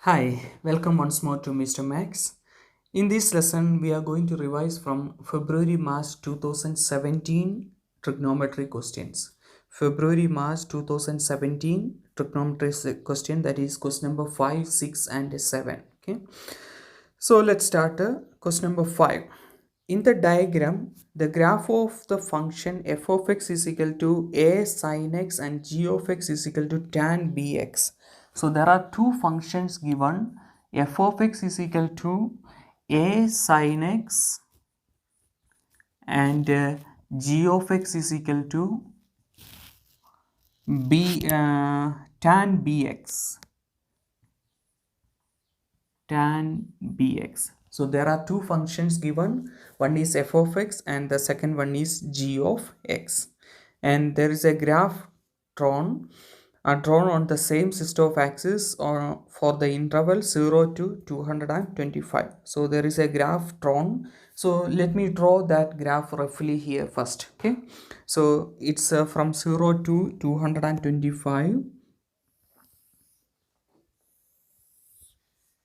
Hi, welcome once more to Mr. Max. In this lesson, we are going to revise from February-March 2017 trigonometry questions. February-March 2017 trigonometry question, that is question number 5, 6 and 7. Okay. So let's start question number 5. In the diagram, the graph of the function f of x is equal to a sin x and g of x is equal to tan bx. So there are two functions given. F of x is equal to a sin x and g of x is equal to tan bx. Tan bx. So there are two functions given. One is f of x and the second one is g of x. And there is a graph drawn drawn on the same system of axes or for the interval 0 to 225. So there is a graph drawn. So let me draw that graph roughly here first. Okay. So it's from 0 to 225.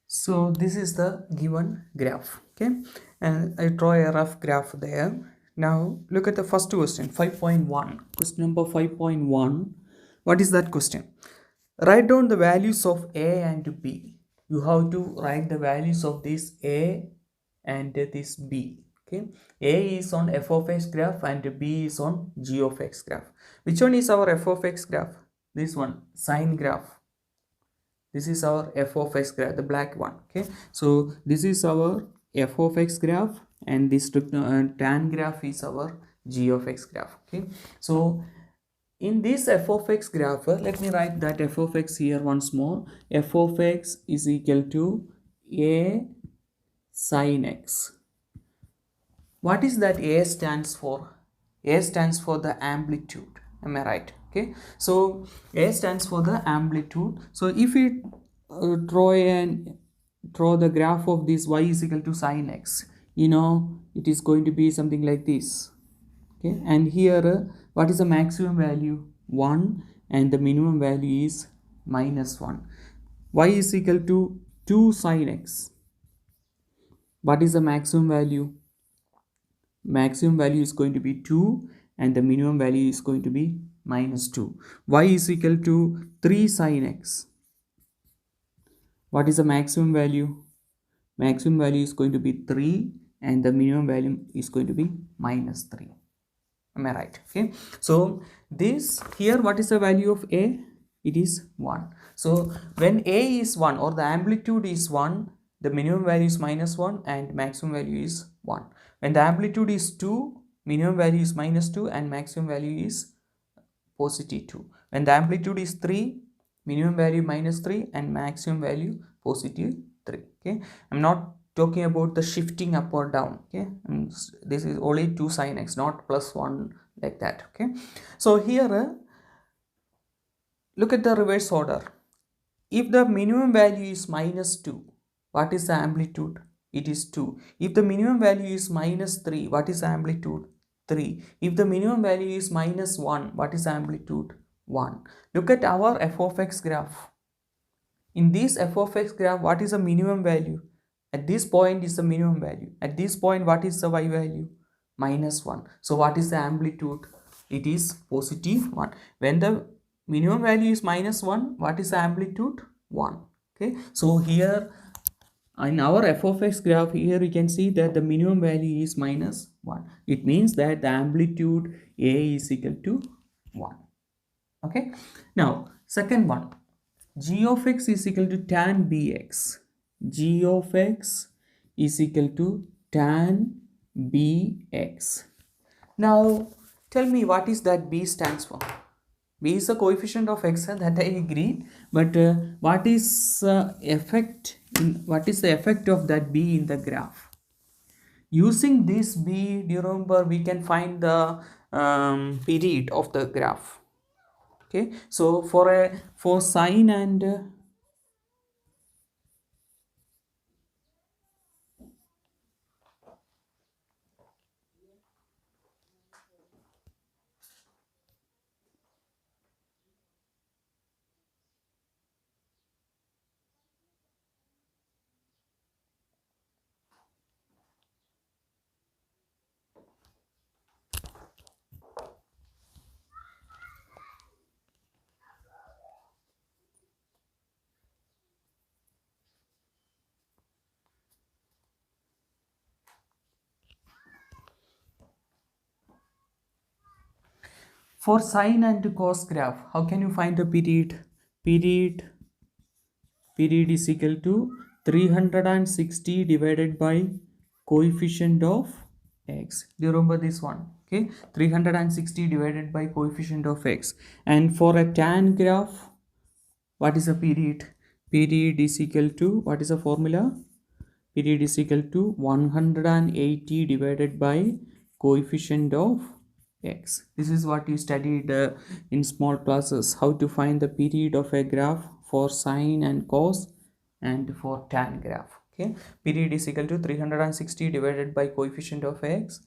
So this is the given graph. Okay, and I draw a rough graph there. Now look at the first question, 5.1. Question number 5.1. What is that question? Write down the values of a and b. You have to write the values of this a and this b. Okay, a is on f of x graph and b is on g of x graph. Which one is our f of x graph? This one, sine graph. This is our f of x graph, the black one. Okay, so this is our f of x graph and this tan graph is our g of x graph. Okay, so in this f of x graph, let me write that f of x here once more. F of x is equal to a sin x. What is that a stands for? A stands for the amplitude. Am I right? Okay, so a stands for the amplitude. So if we draw the graph of this y is equal to sin x, it is going to be something like this. Okay, and here what is the maximum value? 1, and the minimum value is -1. Y is equal to 2 sin x. What is the maximum value? Maximum value is going to be 2 and the minimum value is going to be -2. Y is equal to 3 sin x. What is the maximum value? Maximum value is going to be 3 and the minimum value is going to be -3. Am I right? Okay, so this here, what is the value of a? It is 1. So when a is 1 or the amplitude is 1, the minimum value is -1 and maximum value is 1. When the amplitude is 2, minimum value is -2 and maximum value is +2. When the amplitude is 3, minimum value -3 and maximum value +3. Okay, I'm not talking about the shifting up or down. Okay, and this is only 2 sin x, not +1 like that. Okay, so here look at the reverse order. If the minimum value is -2, what is the amplitude? It is 2. If the minimum value is -3, what is the amplitude? 3. If the minimum value is -1, what is the amplitude? 1. Look at our f of x graph. In this f of x graph, what is the minimum value? At this point is the minimum value. At this point, what is the y value? -1. So what is the amplitude? It is +1. When the minimum value is -1, what is the amplitude? 1. Okay, so here in our f of x graph, here we can see that the minimum value is -1. It means that the amplitude a is equal to 1. Okay, now second one, g of x is equal to tan bx. G of x is equal to tan bx. Now tell me, what is that b stands for? B is the coefficient of x, that I agree, but what is the effect of that b in the graph? Using this b, do you remember, we can find the period of the graph. Okay, so for sine and For sine and cos graph, how can you find the period? Period is equal to 360 divided by coefficient of x. Do you remember this one? Okay, 360 divided by coefficient of x. And for a tan graph, what is the period? Period is equal to, what is the formula? Period is equal to 180 divided by coefficient of x. This is what you studied in small classes, how to find the period of a graph for sine and cos and for tan graph. Okay, period is equal to 360 divided by coefficient of x.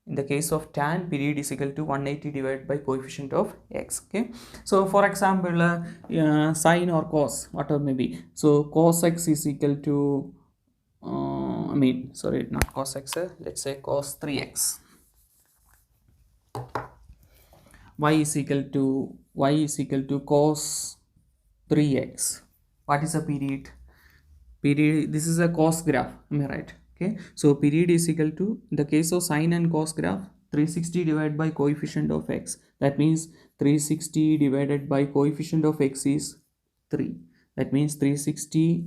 In the case of tan, period is equal to 180 divided by coefficient of x. Okay, so for example, sine or cos, whatever may be, so cos x is equal to sorry, not cos x, let's say cos 3x. Y is equal to cos 3x. What is the period? Period, this is a cos graph, am I right? Okay, so period is equal to, in the case of sine and cos graph, 360 divided by coefficient of x. That means 360 divided by coefficient of x is 3. That means 360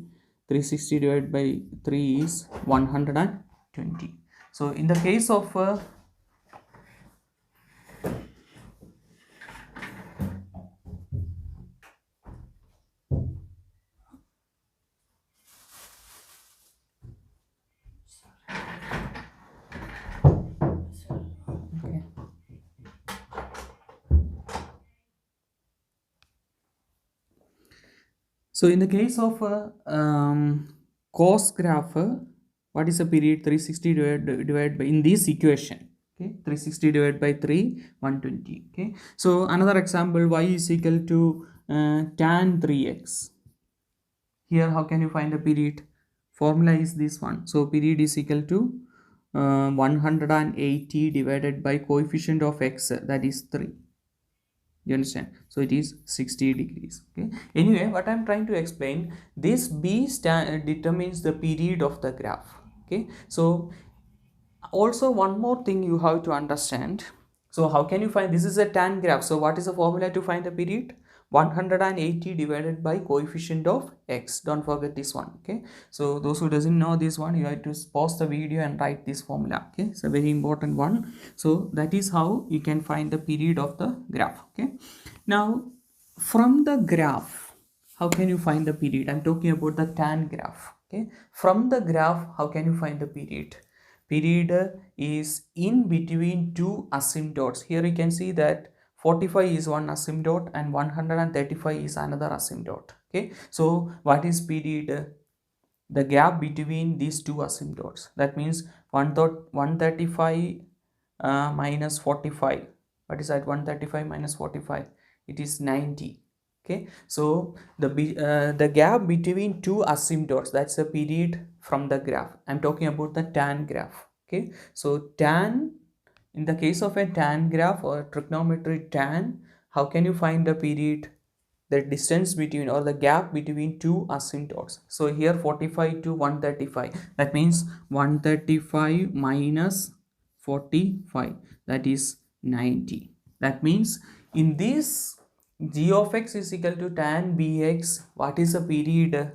divided by 3 is 120. So in the case of okay. So in the case of cos graph, what is the period? 360 divided by, in this equation, okay, 360 divided by 3, 120. Okay, so another example, y is equal to tan 3x. Here, how can you find the period? Formula is this one. So period is equal to 180 divided by coefficient of x, that is 3. You understand? So it is 60 degrees. Okay, anyway, what I'm trying to explain, this b determines the period of the graph. Okay, so also one more thing you have to understand. So how can you find, this is a tan graph, so what is the formula to find the period? 180 divided by coefficient of x. Don't forget this one. Okay, so those who doesn't know this one, you have to pause the video and write this formula. Okay, it's a very important one. So that is how you can find the period of the graph. Okay, now from the graph, how can you find the period? I'm talking about the tan graph. Okay, from the graph, how can you find the period? Period is in between two asymptotes. Here you can see that 45 is one asymptote and 135 is another asymptote. Okay, so what is period? The gap between these two asymptotes. That means 135 minus 45. What is that? 135 minus 45. It is 90. Okay, so the gap between two asymptotes, that's the period from the graph. I'm talking about the tan graph. Okay, so tan, in the case of a tan graph or trigonometry tan, how can you find the period? The distance between, or the gap between two asymptotes. So here 45 to 135, that means 135 minus 45, that is 90. That means in this, g of x is equal to tan bx, what is the period?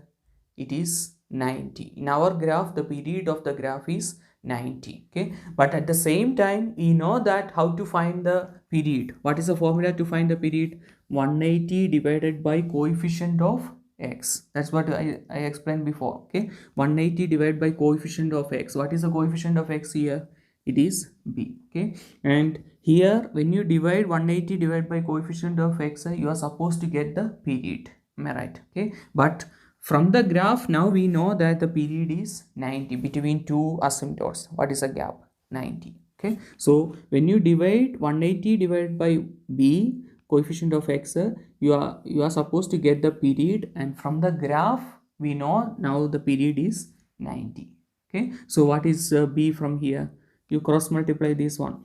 It is 90. In our graph, the period of the graph is 90. Okay, but at the same time, we know that how to find the period. What is the formula to find the period? 180 divided by coefficient of x. That's what I explained before. Okay, 180 divided by coefficient of x. What is the coefficient of x here? It is b. Okay, and here when you divide 180 divided by coefficient of x, you are supposed to get the period. Am I right? Okay, but from the graph, now we know that the period is 90 between two asymptotes. What is the gap? 90. Okay, so when you divide 180 divided by b, coefficient of x, you are supposed to get the period, and from the graph we know now the period is 90. Okay, so what is b from here? You cross multiply this one.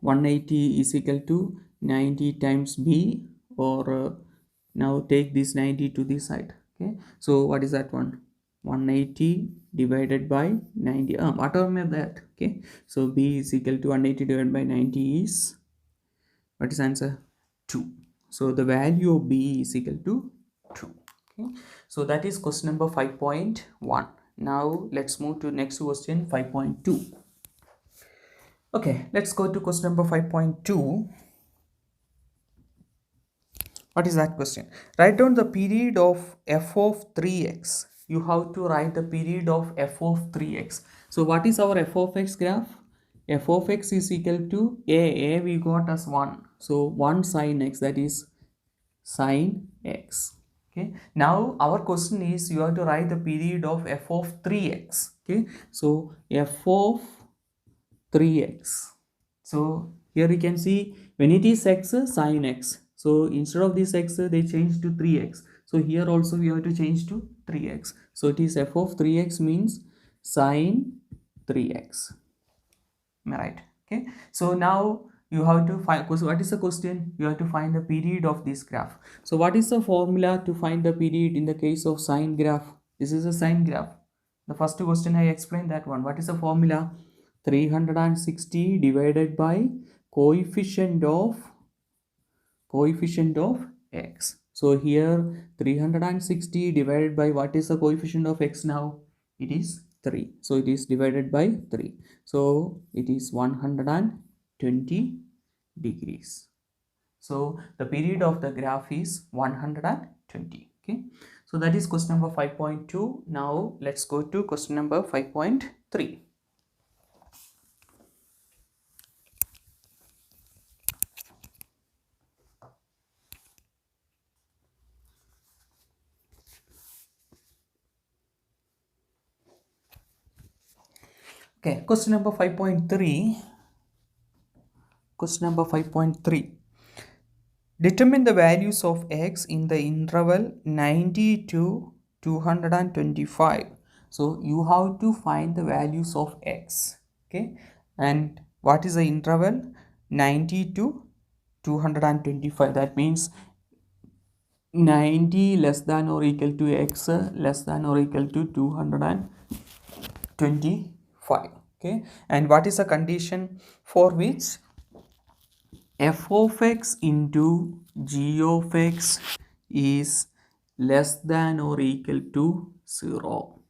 180 is equal to 90 times b, or now take this 90 to this side. Okay, so what is that one? 180 divided by 90, whatever may that. Okay, so b is equal to 180 divided by 90 is What is answer? 2. So the value of B is equal to 2. Okay. So that is question number 5.1. Now let's move to next question 5.2. Okay, let's go to question number 5.2. What is that question? Write down the period of f of 3x. You have to write the period of f of 3x. So what is our f of x graph? F of x is equal to a we got as 1. So 1 sine x, that is sine x. Okay, now our question is you have to write the period of f of 3x. Okay, so f of 3x. So here you can see when it is x, sine x. So instead of this x, they change to 3x. So here also we have to change to 3x. So it is f of 3x means sine 3x. Am I right? Okay. So now you have to find, what is the question? You have to find the period of this graph. So what is the formula to find the period in the case of sine graph? This is a sine graph. The first question I explained that one. What is the formula? 360 divided by coefficient of x. So here 360 divided by what is the coefficient of x now? It is 3. So it is divided by 3. So it is 120 degrees. So the period of the graph is 120. Okay. So that is question number 5.2. Now let's go to question number 5.3. Okay, question number 5.3. Question number 5.3. Determine the values of x in the interval 90 to 225. So you have to find the values of x. Okay, and what is the interval? 90 to 225. That means 90 less than or equal to x less than or equal to 225. Okay, and what is the condition for which f of x into g of x is less than or equal to 0?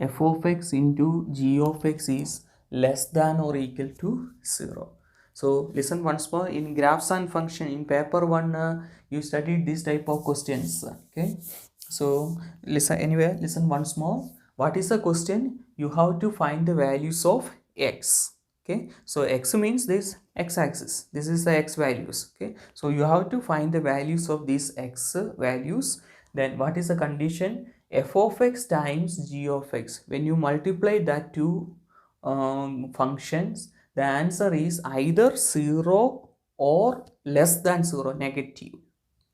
F of x into g of x is less than or equal to 0. So listen once more. In graphs and function in paper 1 you studied this type of questions. Okay, so listen once more. What is the question? You have to find the values of x. Okay, so x means this x-axis. This is the x values. Okay, so you have to find the values of these x values. Then what is the condition? F of x times g of x. When you multiply that two functions, the answer is either 0 or less than 0, negative.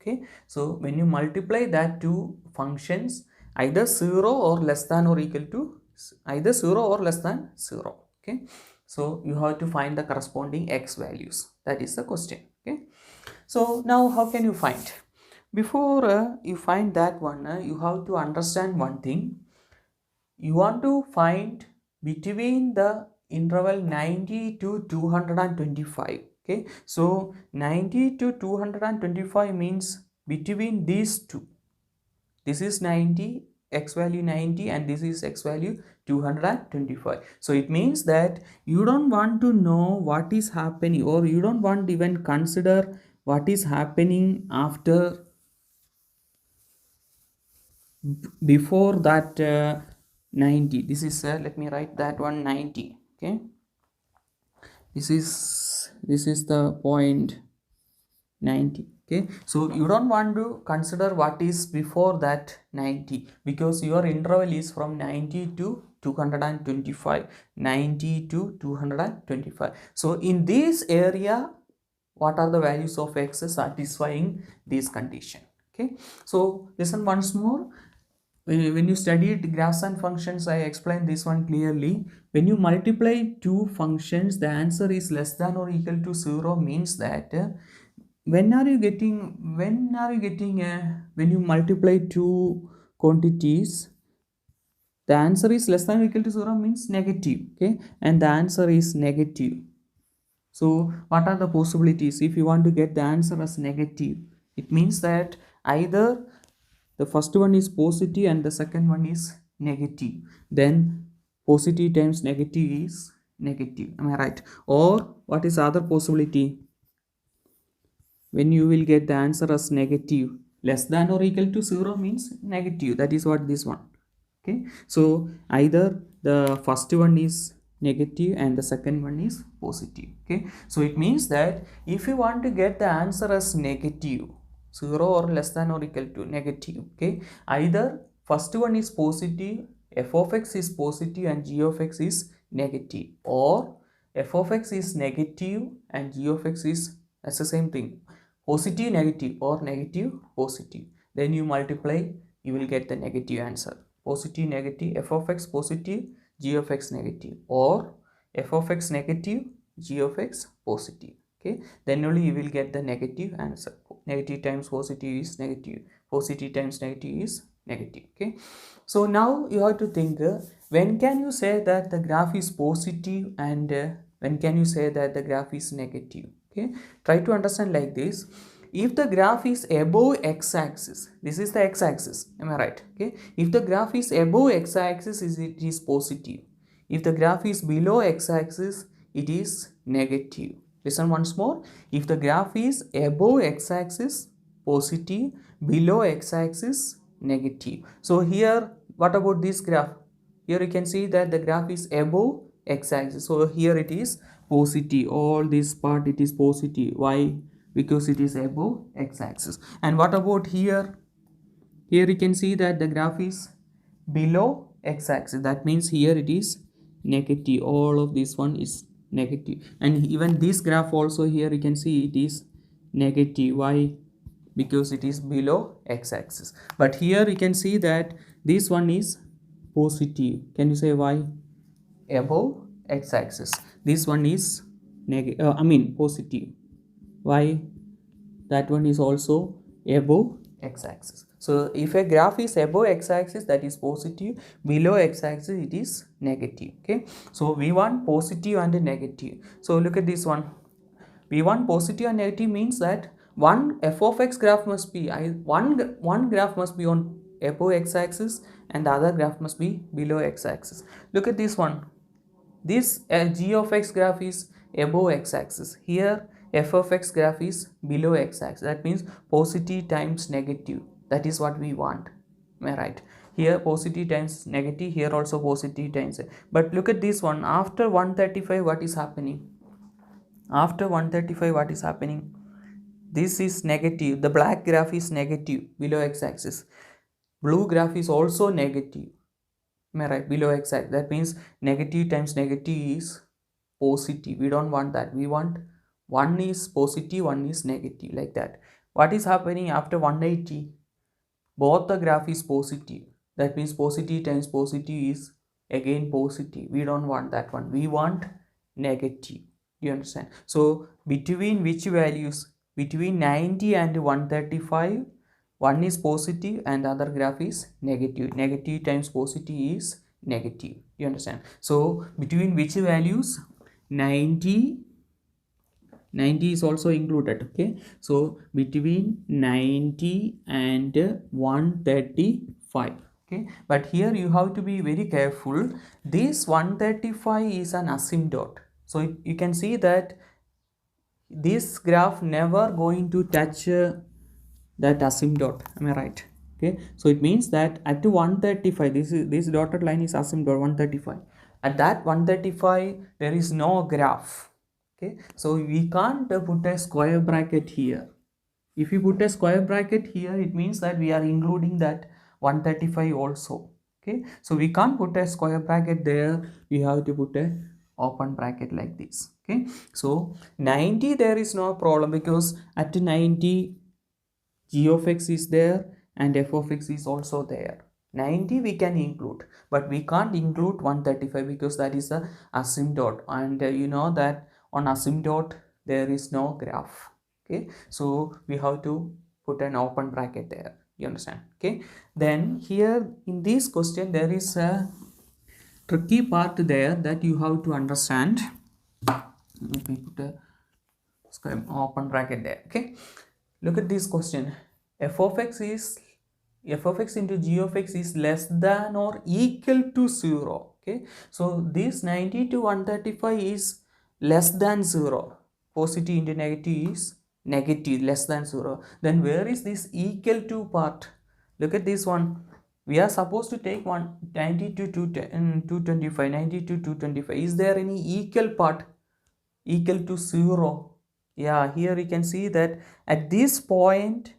Okay, so when you multiply that two functions, either 0 or less than or equal to, either 0 or less than 0. Okay, so you have to find the corresponding x values. That is the question. Okay, so now how can you find? Before you find that one, you have to understand one thing. You want to find between the interval 90 to 225. Okay, so 90 to 225 means between these two. This is 90, x value 90, and this is x value 225. So it means that you don't want to know what is happening, or you don't want to even consider what is happening after before that 90. This is let me write that one 90. Okay, this is the point 90. Okay, so you don't want to consider what is before that 90, because your interval is from 90 to 225, 90 to 225. So in this area, what are the values of x satisfying this condition? Okay, so listen once more. When you studied graphs and functions, I explained this one clearly. When you multiply two functions, the answer is less than or equal to 0 means that when you multiply two quantities, the answer is less than or equal to 0 means negative. Okay, and the answer is negative. So what are the possibilities? If you want to get the answer as negative, it means that either the first one is positive and the second one is negative. Then positive times negative is negative. Am I right? Or what is the other possibility? When you will get the answer as negative, less than or equal to 0 means negative. That is what this one. Okay. So either the first one is negative and the second one is positive. Okay. So it means that if you want to get the answer as negative, 0 or less than or equal to negative, okay, either first one is positive, f of x is positive and g of x is negative, or f of x is negative and g of x is, that's the same thing, positive negative or negative positive. Then you multiply, you will get the negative answer. Positive negative, f of x positive, g of x negative, or f of x negative, g of x positive. Okay, then only you will get the negative answer. Negative times positive is negative, positive times negative is negative. Okay, so now you have to think, when can you say that the graph is positive and when can you say that the graph is negative? Okay, try to understand like this. If the graph is above x-axis, this is the x-axis, am I right? Okay, if the graph is above x-axis, it is positive. If the graph is below x-axis, it is negative. Listen once more. If the graph is above x-axis, positive, below x-axis, negative. So here, what about this graph? Here you can see that the graph is above x-axis. So here it is positive. All this part it is positive. Why? Because it is above x-axis. And what about here? Here you can see that the graph is below x-axis. That means here it is negative. All of this one is negative. And even this graph also, here you can see it is negative. Why? Because it is below x-axis. But here you can see that this one is positive. Can you say why? Above x-axis. This one is positive. Why? That one is also above x-axis. So if a graph is above x-axis, that is positive, below x-axis it is negative. Okay, so we want positive and negative. So look at this one. We want positive and negative means that one f of x graph must be one graph must be on above x-axis and the other graph must be below x-axis. Look at this one. This g of x graph is above x-axis. Here f of x graph is below x-axis. That means positive times negative. That is what we want. Am I right? Here positive times negative, here also positive times. But look at this one. After 135, what is happening? After 135, what is happening? This is negative. The black graph is negative below x-axis. Blue graph is also negative. Am I right? Below x-axis. That means negative times negative is positive. We don't want that. We want one is positive, one is negative, like that. What is happening after 180? Both the graph is positive. That means positive times positive is again positive. We don't want that one. We want negative. You understand? So between which values? Between 90 and 135, one is positive and the other graph is negative. Negative times positive is negative. You understand? So between which values? 90 is also included. Okay, so between 90 and 135. Okay, but here you have to be very careful. This 135 is an asymptote. So you can see that this graph never going to touch that asymptote. Am I right? Okay, so it means that at 135, this dotted line is asymptote 135. At that 135, there is no graph. Okay, so we can't put a square bracket here. If you put a square bracket here, it means that we are including that 135 also. Okay, so we can't put a square bracket there. We have to put a open bracket like this. Okay, so 90 there is no problem because at 90 g of x is there and f of x is also there. 90 we can include, but we can't include 135 because that is a asymptote, and you know that on asymptote there is no graph. Okay, so we have to put an open bracket there. You understand? Okay, then here in this question there is a tricky part there that you have to understand. Let me put a square open bracket there. Okay, look at this question. f of x into g of x is less than or equal to 0. Okay, so this 90 to 135 is less than 0. Positive into negative is negative, less than 0. Then where is this equal to part? Look at this one. We are supposed to take 90 to 225, 90 to 225. Is there any equal part? Equal to 0? Yeah, here we can see that at this point,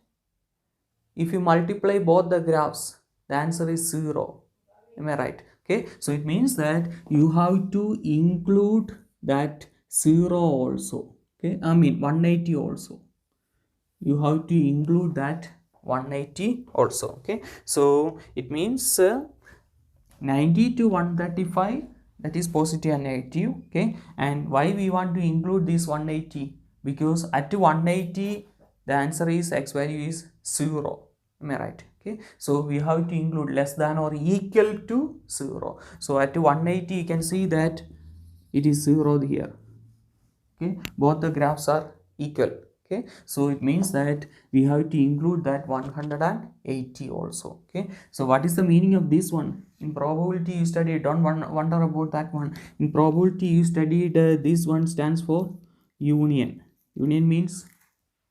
if you multiply both the graphs, the answer is 0. Am I right? Okay, so it means that you have to include that 0 also. Okay, I mean 180 also. You have to include that 180 also. Okay, so it means 90 to 135, that is positive and negative. Okay, and why we want to include this 180? Because at 180 the answer is x value is 0. Am I right? Okay, so we have to include less than or equal to 0. So at 180 you can see that it is 0 here. Okay, both the graphs are equal. Okay, so it means that we have to include that 180 also. Okay, so what is the meaning of this one? In probability you studied, don't wonder about that one. In probability you studied this one stands for union. Union means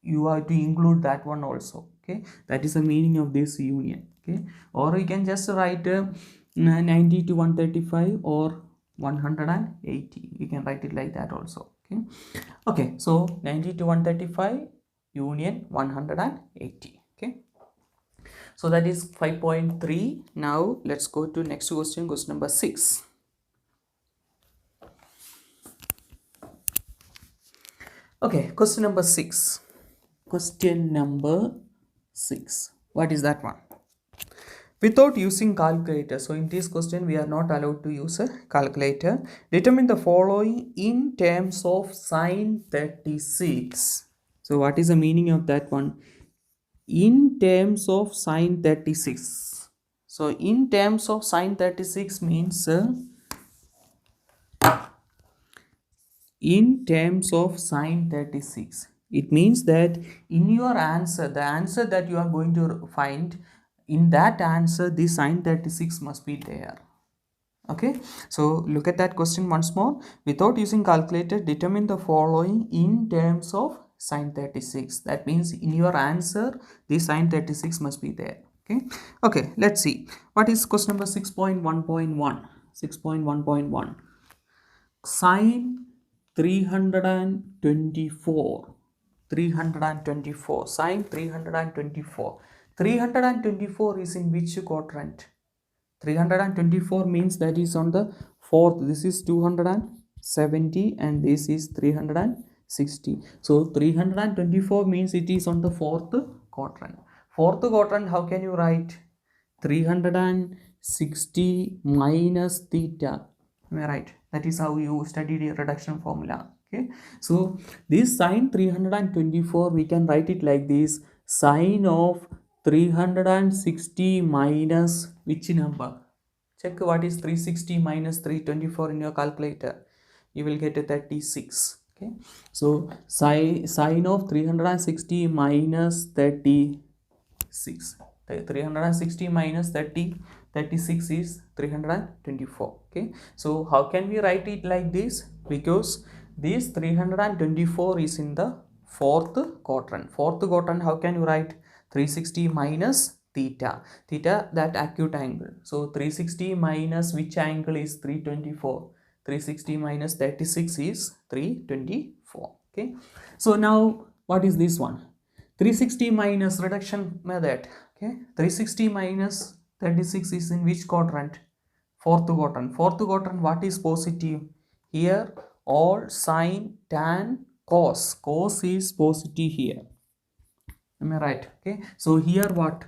you have to include that one also. Okay, that is the meaning of this union. Okay, or you can just write 90 to 135 or 180. You can write it like that also. Okay, okay, so 90 to 135 union 180. Okay, so that is 5.3. Now let's go to next question, question number 6. Okay, question number 6. Question number 6. What is that one? Without using calculator. So in this question we are not allowed to use a calculator. Determine the following in terms of sine 36. So what is the meaning of that one? In terms of sine 36. So in terms of sine 36 means in terms of sine 36. It means that in your answer, the answer that you are going to find, in that answer the sine 36 must be there. Okay, so look at that question once more. Without using calculator, determine the following in terms of sine 36. That means in your answer the sine 36 must be there. Okay, okay, let's see what is question number 6.1.1. 6.1.1 sine 324 sine 324. 324 is in which quadrant? 324 means that is on the fourth. This is 270 and this is 360. So 324 means it is on the fourth quadrant. Fourth quadrant, how can you write? 360 minus theta. Am I right? That is how you studied a reduction formula. Okay, so this sine 324 we can write it like this: sine of 360 minus which number? Check what is 360 minus 324 in your calculator. You will get a 36. Okay, so sine of 360 minus 36. 360 minus 36 is 324. Okay, so how can we write it like this? Because this 324 is in the fourth quadrant. Fourth quadrant, how can you write? 360 minus theta. Theta, that acute angle. So 360 minus which angle is 324? 360 minus 36 is 324. Okay, so now what is this one? 360 minus reduction method. Okay, 360 minus 36 is in which quadrant? Fourth quadrant. Fourth quadrant, what is positive? Here all sine, tan, cos. Cos is positive here. Am I right? Okay, so here what?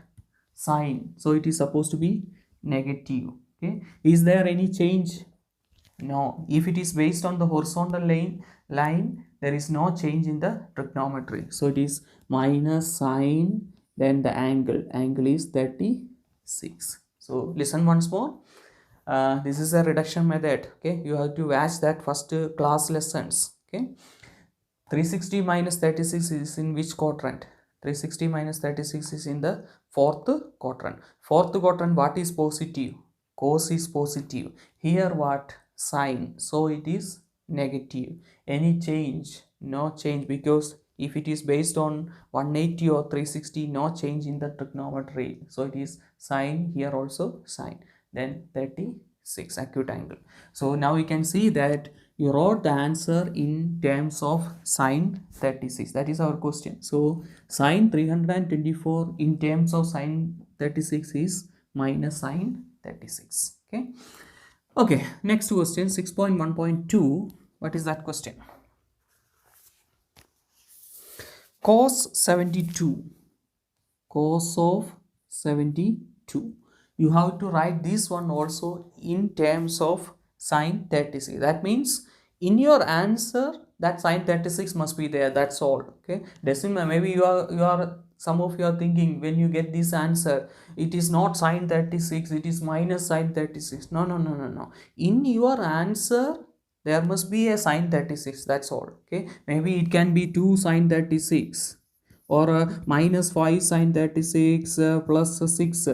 Sine. So it is supposed to be negative. Okay, is there any change? No. If it is based on the horizontal line, there is no change in the trigonometry. So it is minus sine, then the angle is 36. So listen once more. This is a reduction method. Okay, you have to watch that first class lessons. Okay, 360 minus 36 is in which quadrant? 360 minus 36 is in the fourth quadrant. Fourth quadrant, what is positive? Cos is positive. Here what? Sine. So it is negative. Any change? No change, because if it is based on 180 or 360, no change in the trigonometry. So it is sine, here also sine. Then 36 acute angle. So now we can see that you wrote the answer in terms of sine 36. That is our question. So sine 324 in terms of sine 36 is minus sine 36. Okay, next question, 6.1.2. What is that question? Cos 72, cos of 72. You have to write this one also in terms of sine 36. That means in your answer that sine 36 must be there. That's all. Okay, doesn't matter. Maybe you are some of you are thinking when you get this answer, it is not sine 36, it is minus sine 36. No. In your answer there must be a sine 36. That's all. Okay, maybe it can be 2 sine 36 or minus 5 sine 36 plus 6,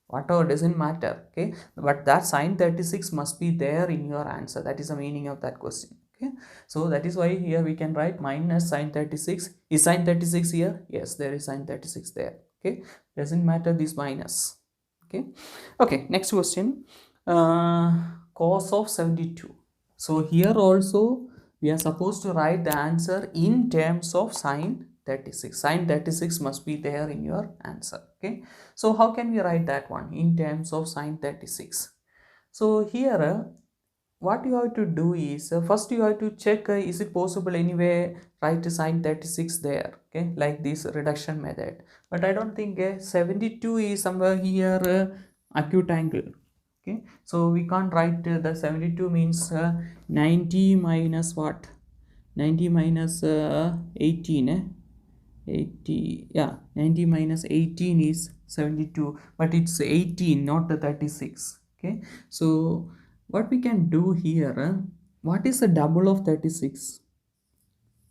whatever, doesn't matter. Okay, but that sine 36 must be there in your answer. That is the meaning of that question. Okay, so that is why here we can write minus sine 36. Is sine 36 here? Yes, there is sine 36 there. Okay, doesn't matter this minus. Okay, next question, cos of 72. So here also we are supposed to write the answer in terms of sine 36. Sine 36 must be there in your answer. Okay, so how can we write that one in terms of sine 36? So here what you have to do is first you have to check is it possible anyway write sine 36 there. Okay, like this reduction method, but I don't think 72 is somewhere here acute angle. Okay, so we can't write the 72 means 90 minus what? 90 minus 18 80, yeah, 90 minus 18 is 72, but it's 18, not the 36. Okay, so what we can do here, what is the double of 36?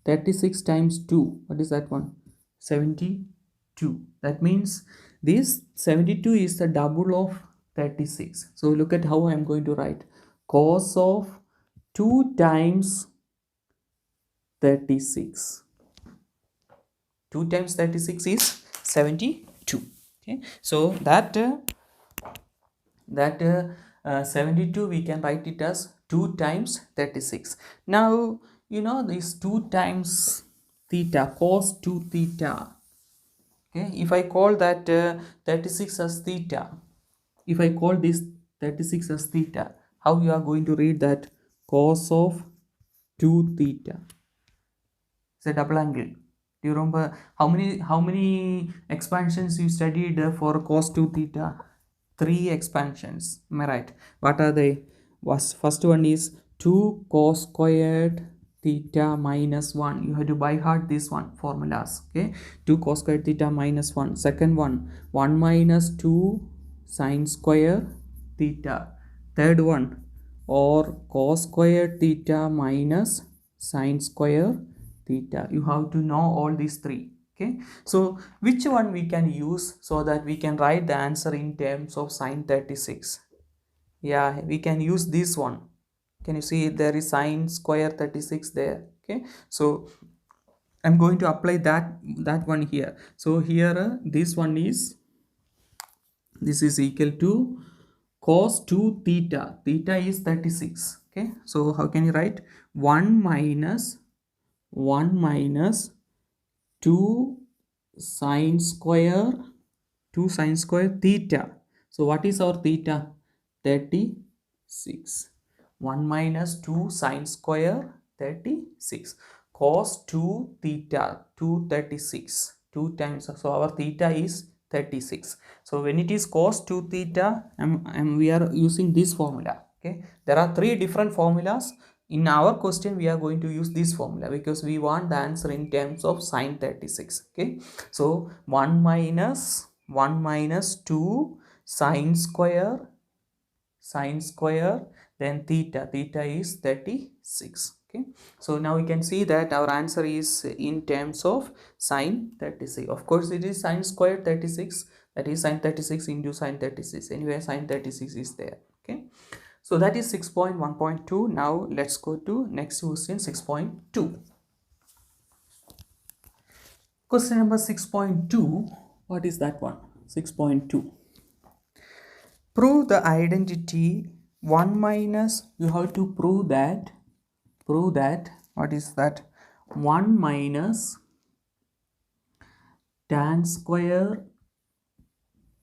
36 times 2, what is that one? 72. That means this 72 is the double of 36. So look at how I am going to write. Cos of 2 times 36. 2 times 36 is 72. Okay, so that 72 we can write it as 2 times 36. Now you know this 2 times theta, cos 2 theta. Okay, if I call that 36 as theta, if I call this 36 as theta, how you are going to read that? Cos of 2 theta. It's a double angle. Do you remember how many expansions you studied for cos 2 theta? 3 expansions. Am I right? What are they? First one is 2 cos squared theta minus 1. You have to by heart this one formulas. Okay, 2 cos squared theta minus 1. Second one, 1 minus 2 sine square theta. Third one, or cos squared theta minus sine square theta. You have to know all these three. Okay, so which one we can use so that we can write the answer in terms of sine 36? Yeah, we can use this one. Can you see there is sine square 36 there? Okay, so I'm going to apply that one here. So here this one is, this is equal to cos 2 theta. Theta is 36. Okay, so how can you write? 1 minus 2 sine square theta. So what is our theta? 36. 1 minus 2 sine square 36 cos 2 theta 236, 2 times, so our theta is 36. So when it is cos 2 theta, we are using this formula. Okay, there are 3 different formulas. In our question we are going to use this formula because we want the answer in terms of sine 36. Okay, so 1 minus 2 sine square, then theta is 36. Okay, so now we can see that our answer is in terms of sine 36. Of course it is sine square 36, that is sine 36 into sine 36. Anyway, sine 36 is there. Okay, so that is 6.1.2. Now let's go to next question, 6.2. Question number 6.2. What is that one? 6.2. Prove the identity 1 minus, you have to prove that what is that, 1 minus tan square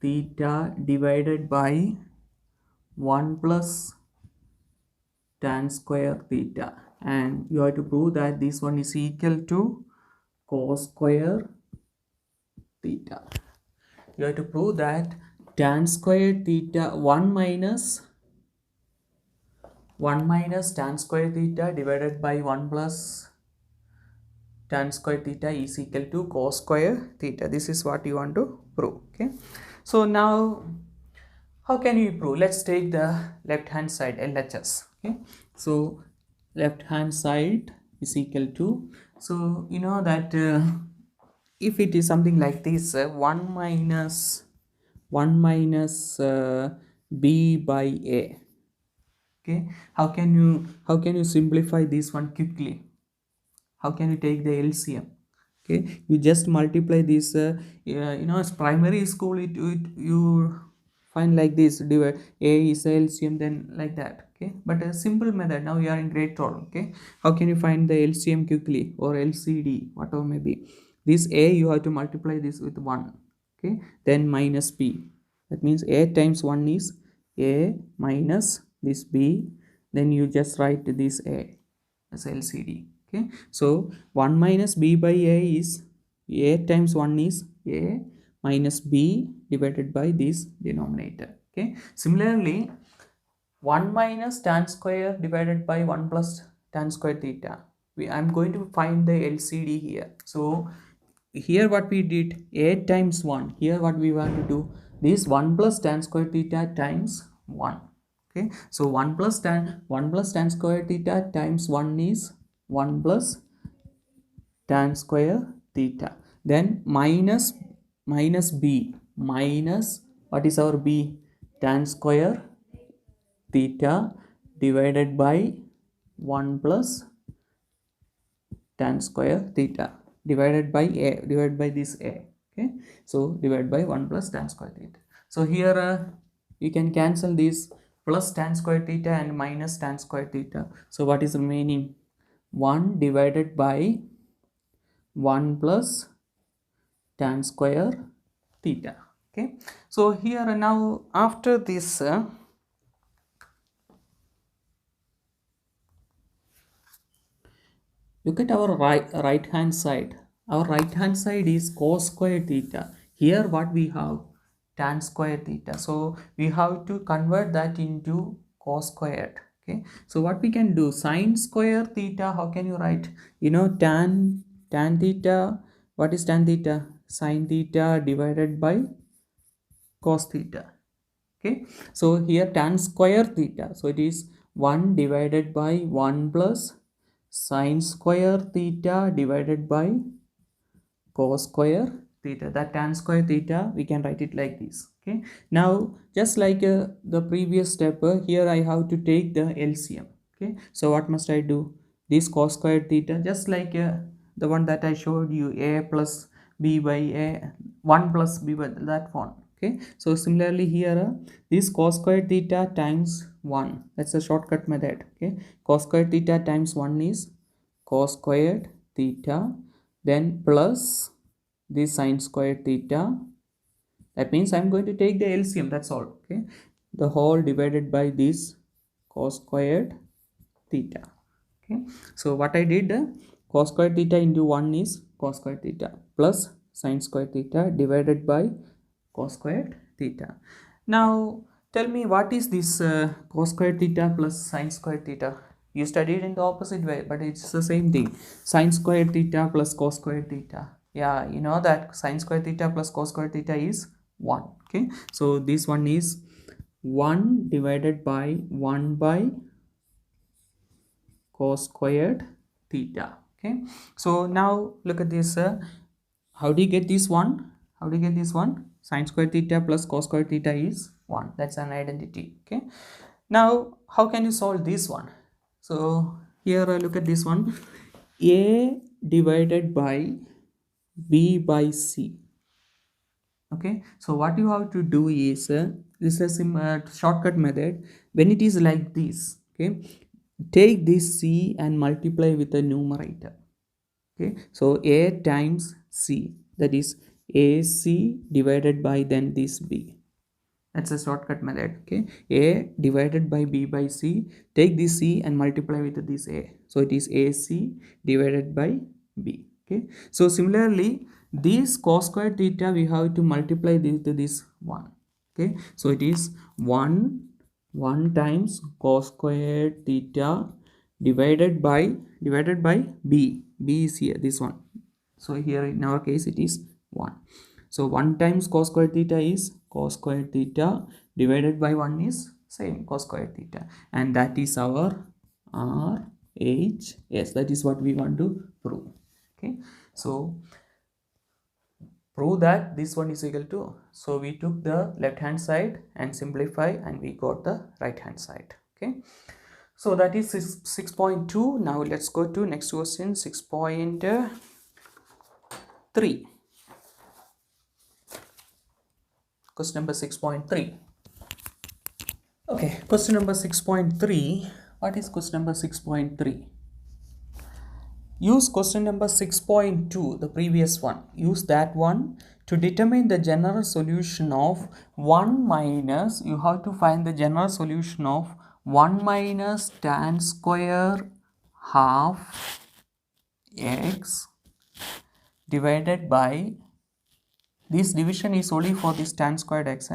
theta divided by 1 plus tan square theta, and you have to prove that this one is equal to cos square theta. You have to prove that tan square theta 1 minus tan square theta divided by 1 plus tan square theta is equal to cos square theta. This is what you want to prove. Okay, so now how can you prove? Let's take the left hand side, LHS. Okay, so left hand side is equal to, so you know that if it is something like this, 1 minus b by a. Okay, how can you simplify this one quickly? How can you take the LCM? Okay, you just multiply this, you know, as primary school you find like this, divide a is a LCM, then like that. Okay, but a simple method, now you are in grade 12. Okay, how can you find the LCM quickly, or LCD, whatever may be? This a you have to multiply this with 1. Okay, then minus b, that means a times 1 is a minus this b, then you just write this a as LCD. Okay, so 1 minus b by a is a times 1 is a minus b divided by this denominator. Okay, similarly 1 minus tan square divided by 1 plus tan square theta, I'm going to find the LCD here. So here what we did, a times 1, here what we want to do, this 1 plus tan square theta times 1. Okay, so 1 plus tan square theta times 1 is 1 plus tan square theta, then minus b, minus what is our b, tan square theta divided by 1 plus tan square theta divided by a, divided by this a. Okay, so divided by 1 plus tan square theta. So here you can cancel this plus tan square theta and minus tan square theta. So what is remaining? 1 divided by 1 plus tan square theta. Okay, so here now after this look at our right hand side. Our right hand side is cos square theta. Here what we have? Tan square theta. So we have to convert that into cos squared. Okay, so what we can do, sine square theta, how can you write? You know, tan theta, what is tan theta? Sine theta divided by cos theta. Okay, so here tan square theta, so it is 1 divided by 1 plus sine square theta divided by cos square theta. That tan square theta we can write it like this. Okay, now just like the previous step, here I have to take the LCM. Okay, so what must I do? This cos square theta, just like the one that I showed you, a plus b by a, 1 plus b by that one. Okay, so similarly here this cos square theta times 1, that's a shortcut method. Okay, cos square theta times 1 is cos squared theta, then plus this sine square theta, that means I'm going to take the LCM, that's all. Okay, the whole divided by this cos squared theta. Okay, so what I did, cos square theta into 1 is cos square theta plus sine square theta divided by cos squared theta. Now tell me, what is this cos square theta plus sine square theta? You studied in the opposite way, but it's the same thing. Sine square theta plus cos square theta. Yeah, you know that sine square theta plus cos square theta is 1. Okay, so this one is 1 divided by 1 by cos squared theta. Okay, so now look at this. How do you get this one? How do you get this one? Sine squared theta plus cos squared theta is 1. That's an identity. Okay, now how can you solve this one? So here look at this one. A divided by B by C. Okay, so what you have to do is this is a shortcut method. When it is like this, okay, take this C and multiply with the numerator. Okay, so A times C, that is AC divided by then this B. That's a shortcut method. Okay, A divided by B by C, take this C and multiply with this A, so it is AC divided by B. Okay, so similarly this cos squared theta we have to multiply this to this 1. Okay, so it is 1 times cos squared theta divided by B. B is here, this one. So here in our case it is 1. So 1 times cos squared theta is cos squared theta divided by 1 is same cos squared theta, and that is our RHS. That is what we want to prove. Okay, so prove that this one is equal to, so we took the left hand side and simplify and we got the right hand side. Okay, so that is 6.2. Now let's go to next question, 6.3. Question number 6.3. Okay, question number 6.3. What is question number 6.3? Use question number 6.2, the previous one. Use that one to determine the general solution of 1 minus, you have to find the general solution of 1 minus tan square half x divided by, this division is only for this tan squared x,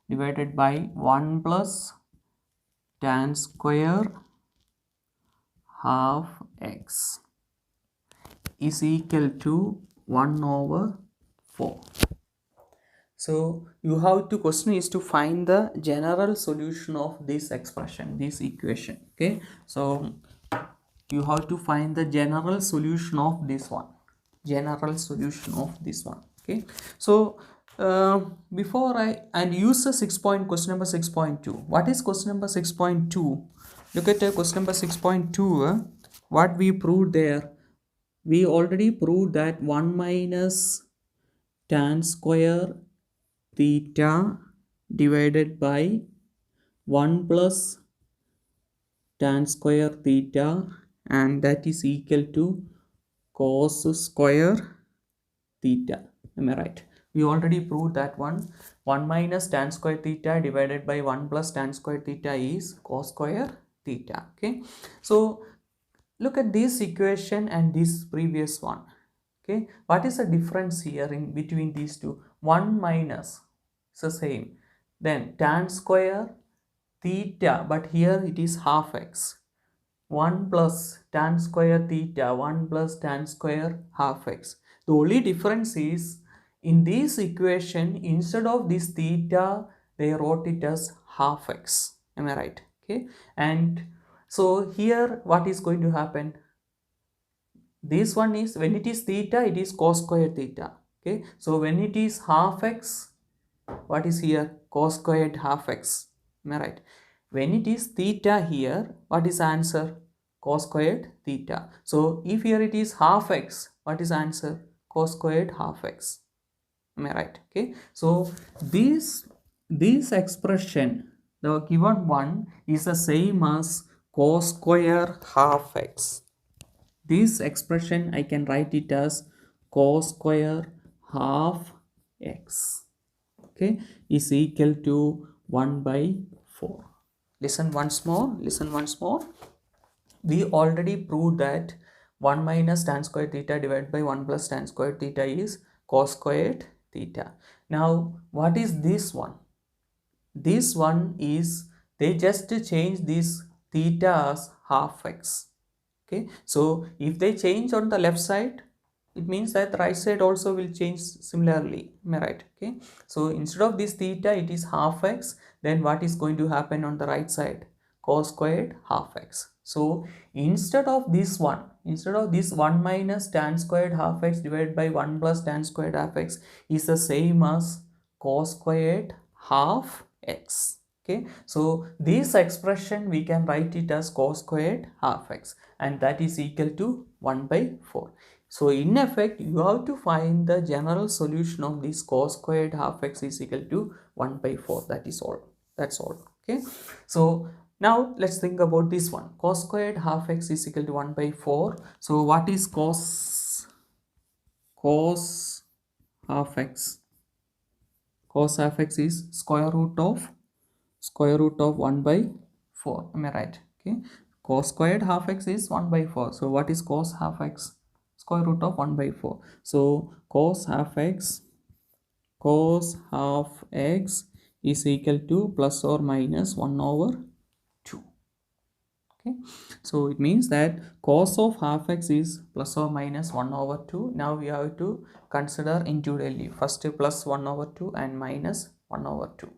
divided by 1 plus tan square half x is equal to 1 over 4. So you have to, question is to find the general solution of this expression, this equation. Okay, so you have to find the general solution of this one, general solution of this one. Okay, so before and use the question number 6.2. What is question number 6.2? Look at question number 6.2. What we proved there, we already proved that 1 minus tan square theta divided by 1 plus tan square theta, and that is equal to cos square theta. Am I right? We already proved that one. 1 minus tan square theta divided by 1 plus tan square theta is cos square theta. Okay, so look at this equation and this previous one. Okay, what is the difference here in between these two? 1 minus, it's the same. Then tan square theta, but here it is half x. 1 plus tan square theta, 1 plus tan square half x. The only difference is in this equation, instead of this theta, they wrote it as half x. Am I right? Okay, and so here what is going to happen? This one is, when it is theta, it is cos square theta. Okay, so when it is half x, what is here? Cos squared half x. Am I right? When it is theta here, what is answer? Cos squared theta. So if here it is half x, what is answer? Cos squared half x. Am I right? Okay, so this expression, the given one, is the same as cos square half x. This expression I can write it as cos square half x, okay, is equal to 1 by 4. Listen once more. We already proved that 1 minus tan square theta divided by 1 plus tan square theta is cos squared theta. Now what is this one? This one is, they just change this theta as half x. Okay, so if they change on the left side, it means that the right side also will change similarly. Am I right? Okay, so instead of this theta, it is half x. Then what is going to happen on the right side? Cos squared half x. So instead of this 1 minus tan squared half x divided by 1 plus tan squared half x is the same as cos squared half x. Okay, so this expression we can write it as cos squared half x, and that is equal to 1 by 4. So in effect, you have to find the general solution of this cos squared half x is equal to 1 by 4. That is all. That's all. Okay. So now let's think about this one. Cos squared half x is equal to 1 by 4. So what is cos half x? Cos half x is square root of 1 by 4. Am I right? Okay. Cos squared half x is 1 by 4. So what is cos half x? Square root of 1 by 4. So cos half x is equal to plus or minus 1 over 2. Okay, so it means that cos of half x is plus or minus 1 over 2. Now we have to consider individually. First plus 1 over 2 and minus 1 over 2.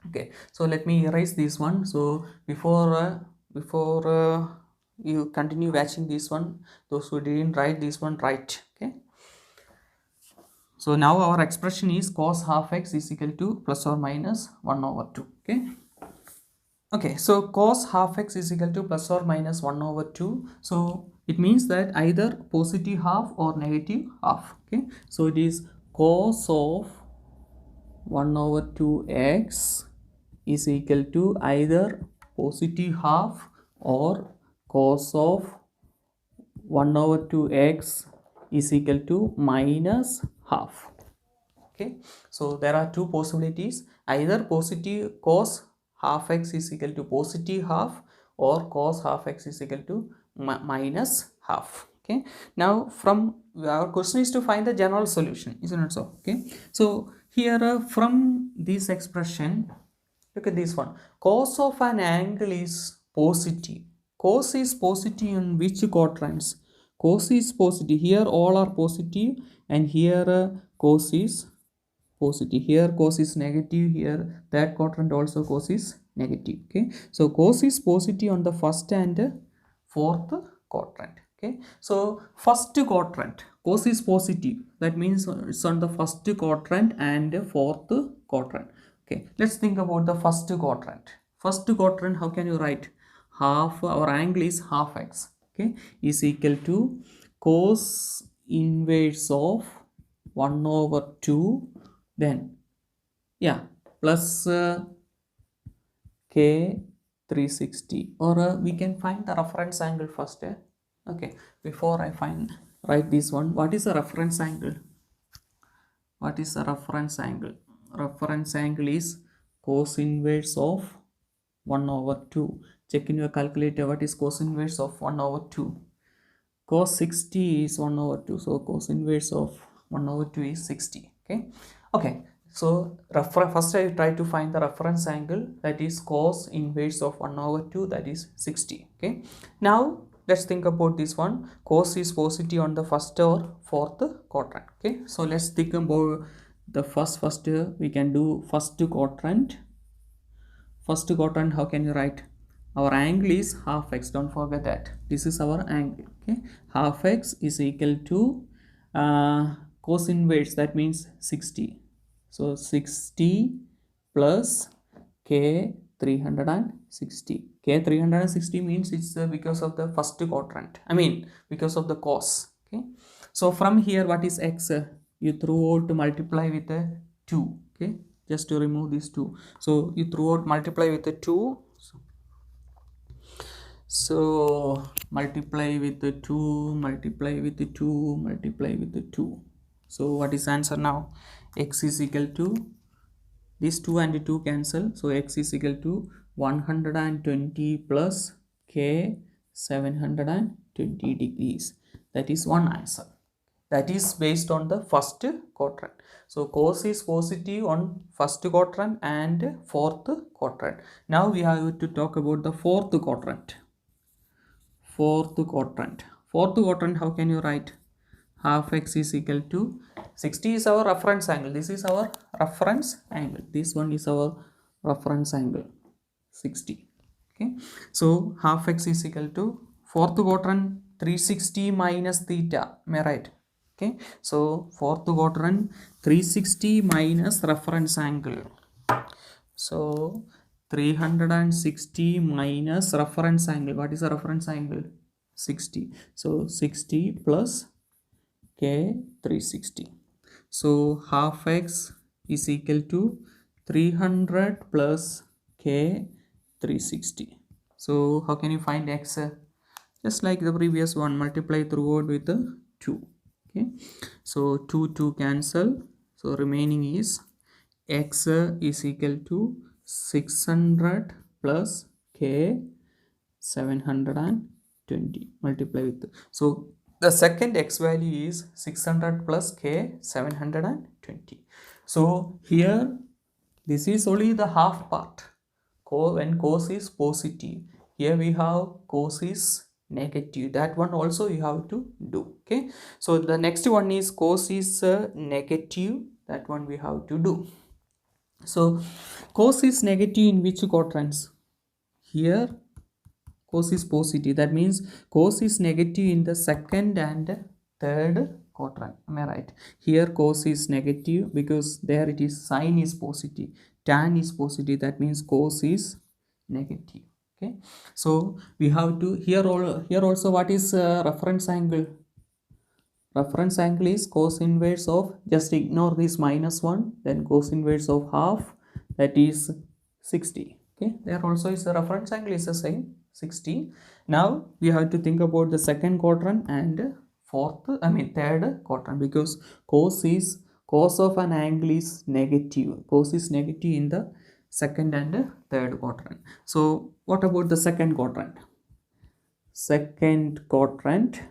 Okay, so let me erase this one. So before you continue watching this one, those who didn't write this one, write. Okay, so now our expression is cos half x is equal to plus or minus 1 over 2. Okay, so cos half x is equal to plus or minus 1 over 2. So it means that either positive half or negative half. Okay, so it is cos of 1 over 2x is equal to either positive half or cos of 1 over 2x is equal to minus half. Okay, so there are two possibilities, either positive cos half x is equal to positive half or cos half x is equal to minus half. Okay, now from our question is to find the general solution, isn't it so? Okay, so here from this expression, look at this one. Cos of an angle is positive. Cos is positive in which quadrants? Cos is positive. Here all are positive, and here cos is positive. Here cos is negative. Here that quadrant also cos is negative. Okay, so cos is positive on the first and fourth quadrant. Okay, so first quadrant cos is positive, that means it's on the first quadrant and fourth quadrant. Okay, let's think about the first quadrant. First quadrant, how can you write? Half, our angle is half x, okay, is equal to cos inverse of 1 over 2, then yeah, plus k 360, or we can find the reference angle first. Okay, before I write this one, what is a reference angle? What is a reference angle? Reference angle is cos inverse of 1 over 2. Check in your calculator, what is cos inverse of 1 over 2? Cos 60 is 1 over 2. So cos inverse of 1 over 2 is 60. Okay. So first I try to find the reference angle, that is cos inverse of 1 over 2, that is 60. Okay. Now let's think about this one. Cos is positive on the first or fourth quadrant. Okay. So let's think about the first we can do first quadrant. First quadrant, how can you write? Our angle is half x, don't forget that. This is our angle. Okay, half x is equal to cos inverse, that means 60. So 60 plus k 360. K 360 means it's because of the first quadrant. I mean because of the cos. Okay, so from here what is x? You throw out to multiply with 2. Okay, just to remove these 2. So you throw out multiply with 2. So multiply with 2, multiply with 2, multiply with 2. So what is answer now? X is equal to, these 2 and 2 cancel. So x is equal to 120 plus k 720 degrees. That is one answer. That is based on the first quadrant. So cos is positive on first quadrant and fourth quadrant. Now we have to talk about the fourth quadrant. Fourth quadrant, how can you write? Half x is equal to 60 is our reference angle. This is our reference angle. This one is our reference angle, 60. Okay, so half x is equal to fourth quadrant 360 minus theta, am I right? Okay, so fourth quadrant 360 minus reference angle. So 360 minus reference angle. What is the reference angle? 60. So 60 plus k 360. So half x is equal to 300 plus k 360. So how can you find x? Just like the previous one, multiply throughout with the 2. Okay, so 2 cancel. So remaining is x is equal to 600 plus k 720 multiply with, so the second x value is 600 plus k 720. So here this is only the half part. When cos is positive, here we have cos is negative, that one also you have to do. Okay, so the next one is cos is negative, that one we have to do. So cos is negative in which quadrants? Here cos is positive, that means cos is negative in the second and third quadrant, am I right? Here cos is negative because there it is sine is positive, tan is positive, that means cos is negative. Okay, so we have to here also what is reference angle? Reference angle is cos inverse of, just ignore this minus 1, then cos inverse of half, that is 60. Okay, there also is the reference angle is the same, 60. Now we have to think about the second quadrant and third quadrant, because cos of an angle is negative. Cos is negative in the second and third quadrant. So what about the second quadrant? Second quadrant,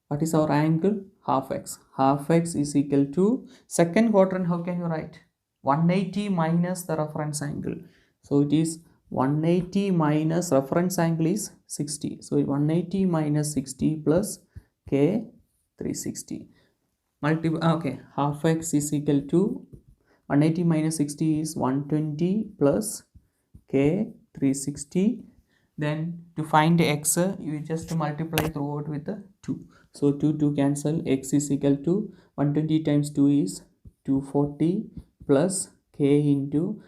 what is our angle? Half x. Half x is equal to, second quadrant, how can you write? 180 minus the reference angle. So it is 180 minus reference angle is 60. So 180 minus 60 plus k 360. Okay, half x is equal to 180 minus 60 is 120 plus k 360. Then to find x, you just multiply throughout with the 2. So 2 cancel, x is equal to 120 times 2 is 240 plus k into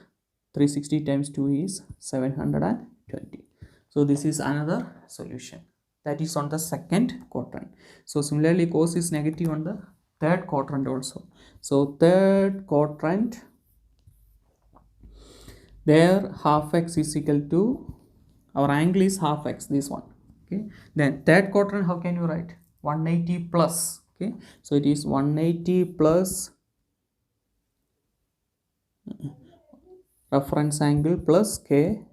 360 times 2 is 720. So this is another solution, that is on the second quadrant. So similarly cos is negative on the third quadrant also. So third quadrant, there half x is equal to, our angle is half x, this one. Okay, then third quadrant, how can you write? 180 plus. Okay, so it is 180 plus reference angle plus k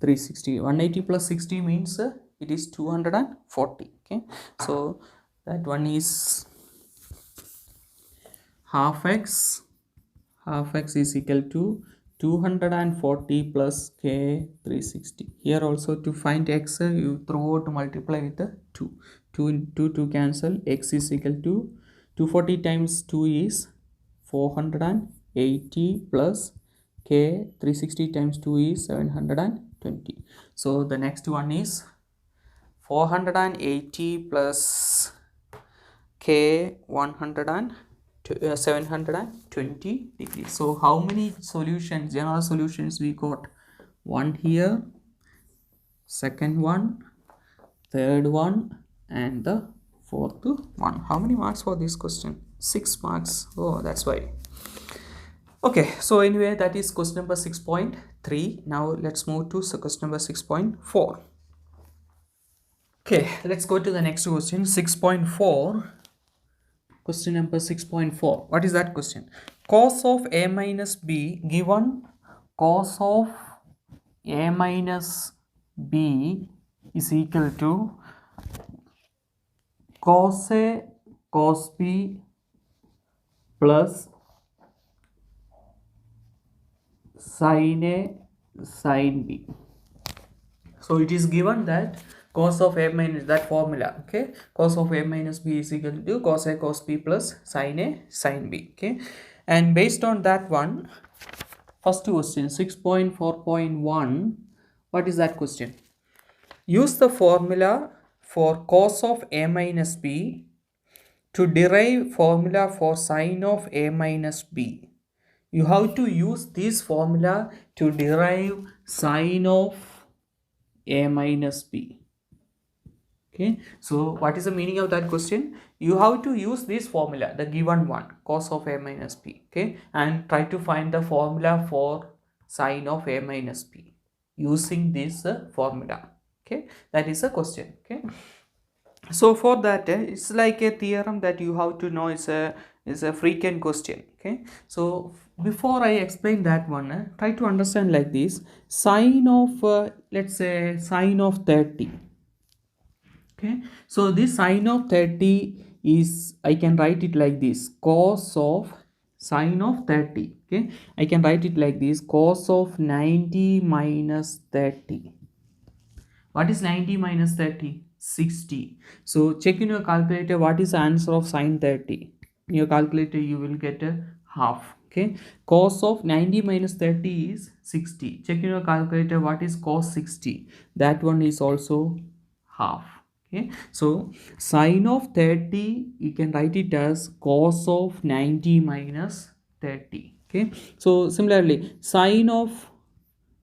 360. 180 plus 60 means it is 240. Okay, so that one is half x is equal to 240 plus k 360. Here also to find x, you throughout multiply with the 2. 2 cancel, x is equal to 240 times 2 is 480 plus k 360 times 2 is 720. So the next one is 480 plus k 720 degrees. So how many solutions, general solutions we got? One here, second one, third one, and the fourth one. How many marks for this question? 6 marks. Oh, that's why. Okay, so anyway, that is question number 6.3. Now let's move to question number 6.4. Okay, let's go to the next question, 6.4. Question number 6.4. What is that question? Cos of a minus b given cos of a minus b is equal to cos a cos b plus sin a sin b. So it is given that cos of a minus, that formula, okay, cos of a minus b is equal to cos a cos b plus sin a sin b. Okay, and based on that one, First question 6.4.1. What is that question? Use the formula for cos of a minus b to derive formula for sine of a minus b. You have to use this formula to derive sine of a minus b. Okay, so what is the meaning of that question? You have to use this formula, the given one, cos of a minus b, okay, and try to find the formula for sine of a minus b using this formula. Okay, that is the question. Okay, so for that it's like a theorem that you have to know. Is a frequent question. Okay, so before I explain that one, try to understand like this. Sine of let's say sine of 30. Okay, so this sine of 30 is, I can write it like this, cos of sine of 30. Okay, I can write it like this, cos of 90 minus 30. What is 90 minus 30? 60. So check in your calculator what is the answer of sine 30. In your calculator you will get a half. Okay, cos of 90 minus 30 is 60. Check in your calculator what is cos 60. That one is also half. Okay, so sine of 30 you can write it as cos of 90 minus 30. Okay, so similarly sine of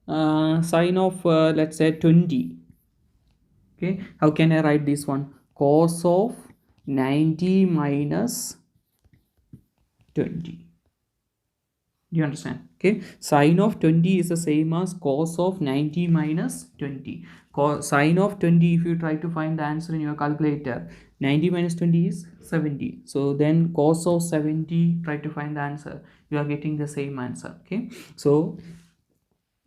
let's say 20. Okay, how can I write this one? Cos of 90 minus 20. Do you understand? Okay, sine of 20 is the same as cos of 90 minus 20. Sine of 20, if you try to find the answer in your calculator, 90 minus 20 is 70. So then cos of 70, try to find the answer. You are getting the same answer. Okay, so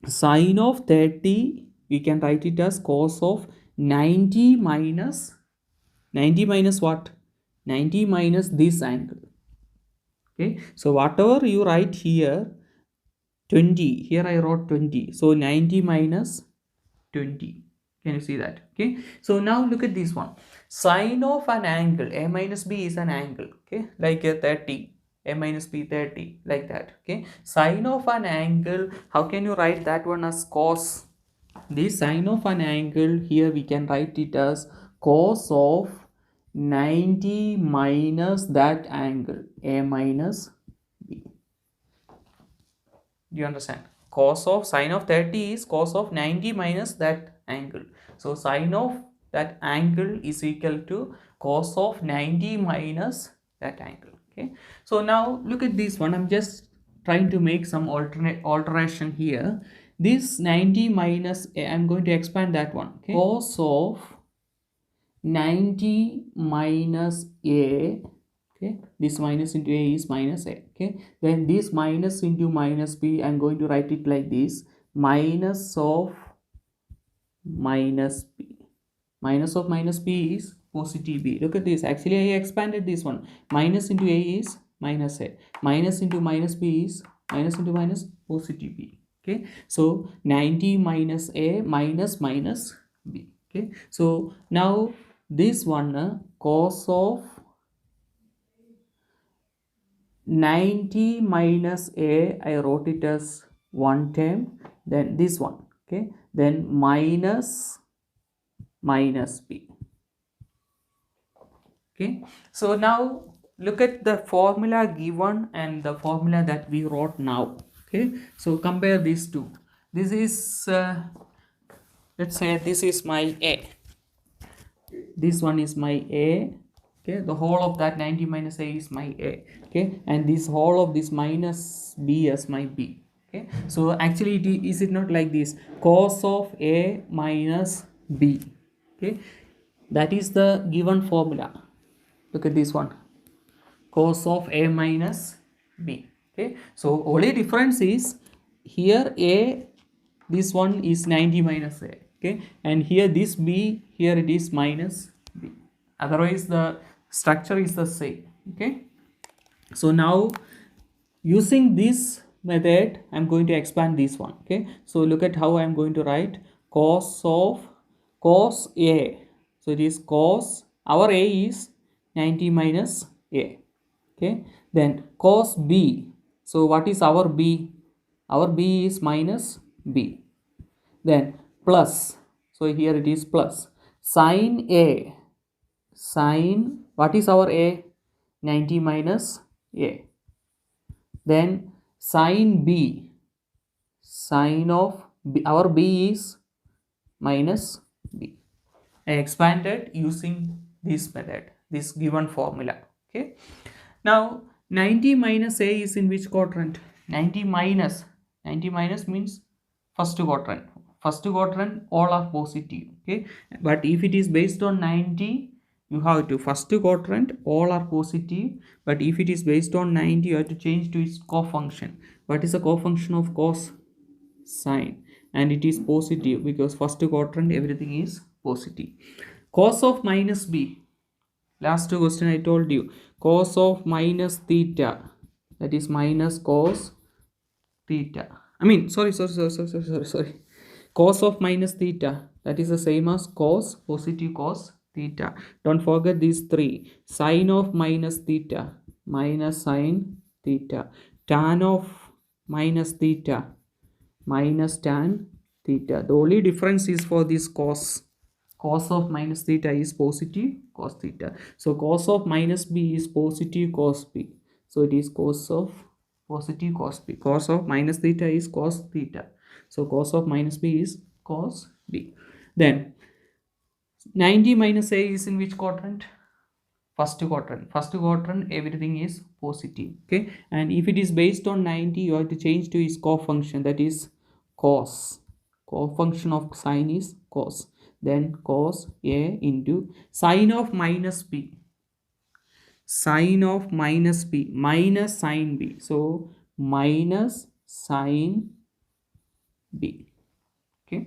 sine of 30, we can write it as cos of 90 minus what? 90 minus this angle. Okay, so whatever you write here, 20, here I wrote 20, so 90 minus 20. Can you see that? Okay, so now look at this one. Sine of an angle, a minus b is an angle. Okay, like a 30, a minus b 30, like that. Okay, sine of an angle, how can you write that one as cos? This sine of an angle, here we can write it as cos of 90 minus that angle, a minus b. Do you understand? Cos of sine of 30 is cos of 90 minus that angle. So sine of that angle is equal to cos of 90 minus that angle. Okay, so now look at this one. I'm just trying to make some alteration here. This 90 minus a, I'm going to expand that one. Okay, cos of 90 minus a. Okay, this minus into a is minus a. Okay, then this minus into minus b, I'm going to write it like this, minus of minus b. Minus of minus b is positive b. Look at this, actually I expanded this one. Minus into a is minus a, minus into minus b is minus into minus positive b. Okay, so 90 minus a minus minus b. Okay, so now this one, cos of 90 minus a, I wrote it as one term, then this one. Okay, then minus b. Okay, so now look at the formula given and the formula that we wrote now. Okay, so compare these two. This is let's say this is my a, this one is my a. Okay, the whole of that 90 minus a is my a. Okay, and this whole of this minus b as my b. Okay, so actually is it not like this, cos of a minus b. Okay, that is the given formula. Look at this one, cos of a minus b. Okay, so only difference is here a, this one is 90 minus a. Okay, and here this b, here it is minus b. Otherwise the structure is the same. Okay, so now using this method I'm going to expand this one. Okay, so look at how I'm going to write cos of cos a. So it is cos, our a is 90 minus a. Okay, then cos b. So what is our b? our b is minus b. Then plus, so here it is plus sine a, sine, what is our a? 90 minus a. Then sine b, sine of b, our b is minus b. I expanded using this method, this given formula. Okay. Now 90 minus a is in which quadrant? 90 minus means first quadrant. First quadrant all are positive. Okay. But if it is based on 90, you have to first quadrant all are positive. But if it is based on 90, you have to change to its cofunction. What is the cofunction of cos? Sine, and it is positive because first quadrant everything is positive. Cos of minus b, last question I told you, cos of minus theta, that is minus cos theta, I mean sorry, cos of minus theta, that is the same as cos, positive cos theta. Don't forget these three. Sine of minus theta, minus sine theta. Tan of minus theta, minus tan theta. The only difference is for this cos. Cos of minus theta is positive cos theta. So cos of minus b is positive cos b. So it is cos of positive cos b. Cos of minus theta is cos theta. So cos of minus b is cos b. Then 90 minus a is in which quadrant? First quadrant. First quadrant everything is positive. Okay. And if it is based on 90, you have to change to its cofunction, that is cos. Cofunction of sine is cos. Then cos a into sine of minus b. Sine of minus b minus sine b. So minus sine b. Okay.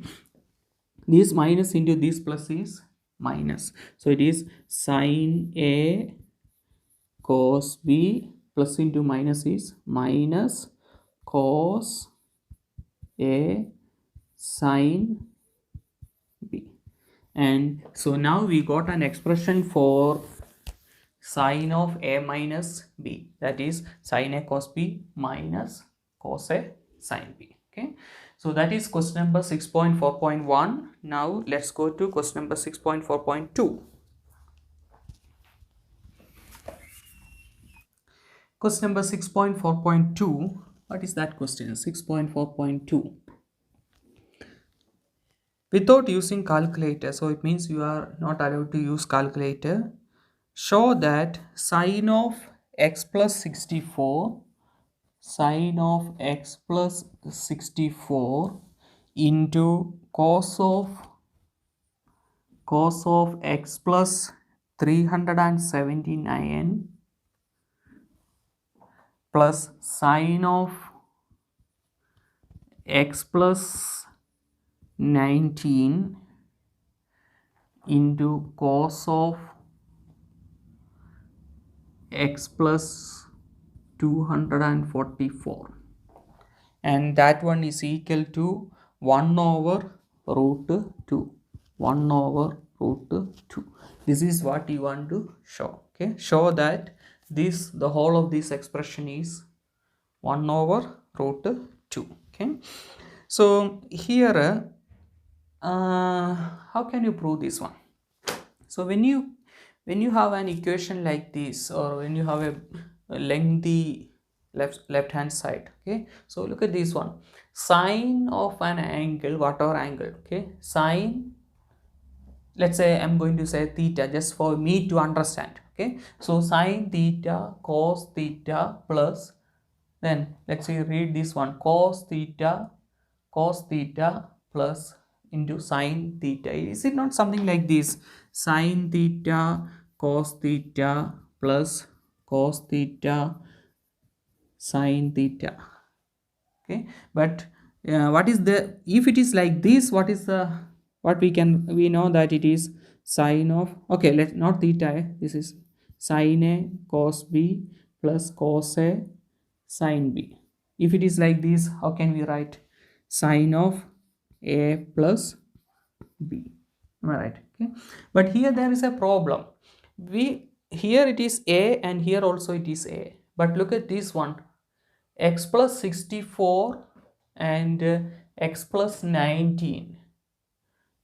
This minus into this plus is minus. So it is sine a cos b, plus into minus is minus cos a sine b. And so now we got an expression for sine of a minus b, that is sine a cos b minus cos a sine b. Okay. So that is question number 6.4.1. Now let's go to question number 6.4.2. Question number 6.4.2. What is that question? 6.4.2. Without using calculator, so it means you are not allowed to use calculator. Show that sine of x plus 64, sine of x plus 64 into cos of x plus 379 plus sine of x plus 19 into cos of x plus 244, and that one is equal to 1 over root 2. 1 over root 2. This is what you want to show. Okay, show that this, the whole of this expression is 1 over root 2. Okay, so here how can you prove this one? So when you have an equation like this, or when you have a lengthy left hand side, okay, so look at this one, sine of an angle, whatever angle, okay, sine, let's say I'm going to say theta just for me to understand. Okay, so sine theta cos theta plus, then let's say read this one, cos theta plus into sine theta. Is it not something like this? Sine theta cos theta plus cos theta sine theta. Okay, but what is the, if it is like this, what is the, what we know that it is sine of, okay, let's not theta, this is sine a cos b plus cos a sine b. If it is like this, how can we write sine of a plus b? Am I right? Okay, but here there is a problem. Here it is a and here also it is a, but look at this one, x plus 64 and x plus 19.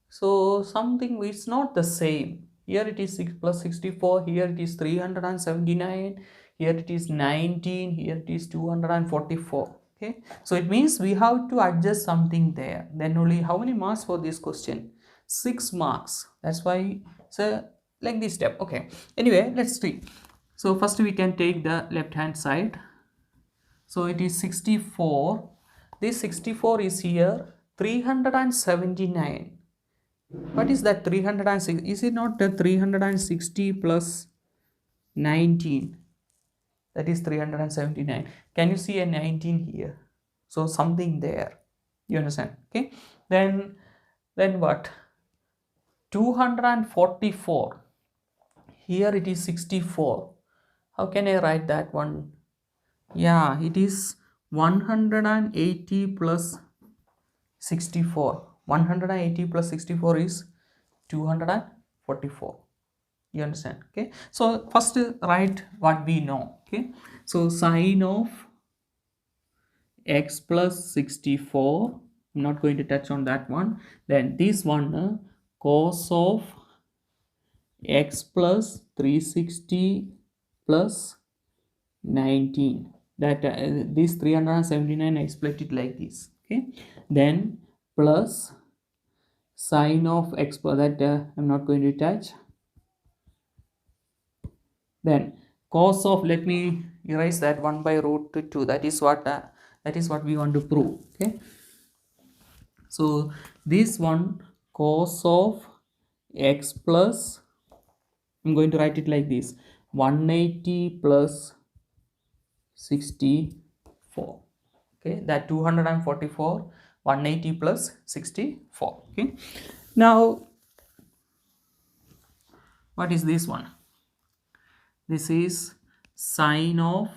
So something which is not the same. Here it is 6 plus 64, here it is 379, here it is 19, here it is 244. Okay, so it means we have to adjust something there. Then only how many marks for this question? 6 marks. That's why it's a lengthy step. Okay, anyway, let's see. So first we can take the left hand side. So it is 64. This 64 is here 379. What is that 306? Is it not the 360 plus 19? That is 379. Can you see a 19 here? So something there. You understand? Okay. Then what? 244. Here it is 64. How can I write that one? Yeah, it is 180 plus 64. 180 plus 64 is 244. You understand? Okay, so first write what we know. Okay, so sine of x plus 64, I'm not going to touch on that one. Then this one, cos of x plus 360 plus 19, that this 379 I split it like this. Okay, then plus sine of x plus, that I'm not going to touch. Then cos of, let me erase that 1 by root 2. That is what we want to prove. Okay, so this one, cos of x plus, I'm going to write it like this, 180 plus 64. Okay, that 244, 180 plus 64. Okay, now what is this one? This is sine of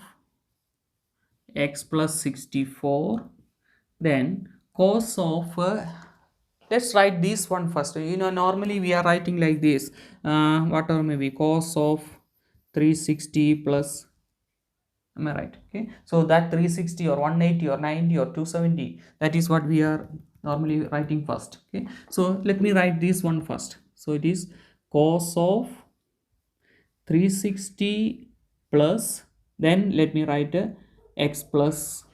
x plus 64, then cos of let's write this one first. You know, normally we are writing like this, whatever maybe cos of 360 plus, am I right? Okay, so that 360 or 180 or 90 or 270, that is what we are normally writing first. Okay, so let me write this one first. So it is cos of 360 plus, then let me write x plus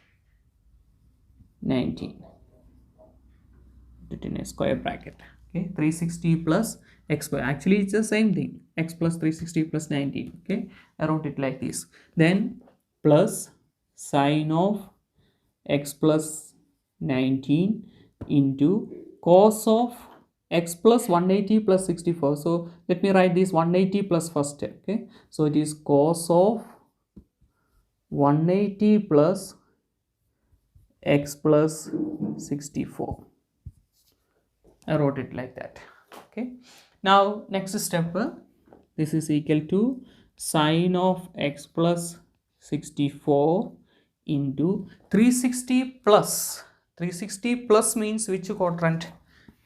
19 in a square bracket. Okay, 360 plus x square, actually it's the same thing, x plus 360 plus 19. Okay, I wrote it like this. Then plus sine of x plus 19 into cos of x plus 180 plus 64. So let me write this 180 plus first. Okay, so it is cos of 180 plus x plus 64. I wrote it like that. Okay, now next step, this is equal to sine of x plus 64 into 360 plus. 360 plus means which quadrant?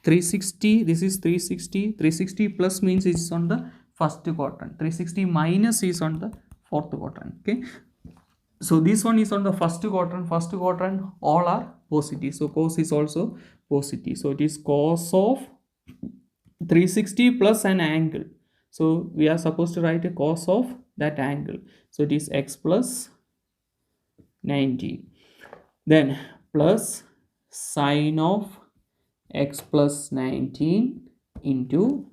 360, this is 360. 360 plus means it's on the first quadrant. 360 minus is on the fourth quadrant. Okay, so this one is on the first quadrant. First quadrant all are positive, so cos is also positive. So it is cos of 360 plus an angle. So we are supposed to write a cos of that angle. So it is x plus 19. Then plus sine of x plus 19 into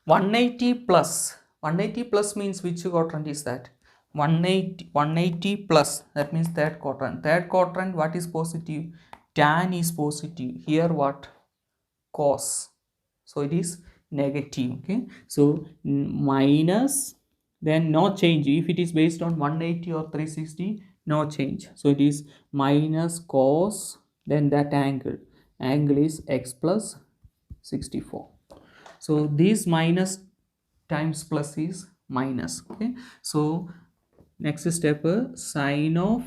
180 plus. 180 plus means which quadrant is that? 180 plus, that means third quadrant. Third quadrant, what is positive? Tan is positive. Here what? Cos. So it is negative. Okay, so minus, then no change. If it is based on 180 or 360, no change. So it is minus cos, then that angle is x plus 64. So this minus times plus is minus. Okay, so next step, sine of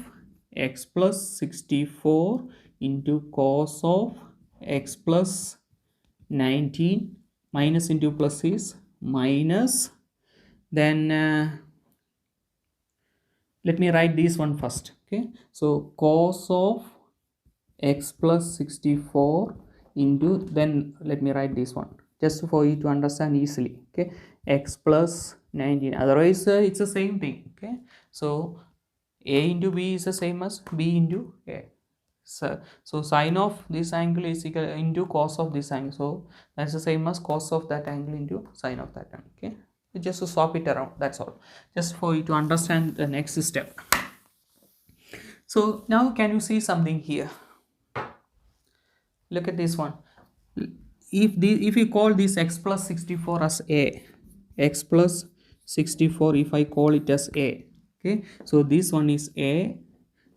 x plus 64 into cos of x plus 19, minus into plus is minus. Then let me write this one first. Okay, so cos of x plus 64 into, then let me write this one just for you to understand easily. Okay, x plus 19, otherwise it's the same thing. Okay, so a into b is the same as b into a. So sine of this angle is equal into cos of this angle, so that's the same as cos of that angle into sine of that angle. Okay, just to swap it around, that's all, just for you to understand the next step. So now can you see something here? Look at this one. If you call this x plus 64 as a, x plus 64, if I call it as a, okay, so this one is a,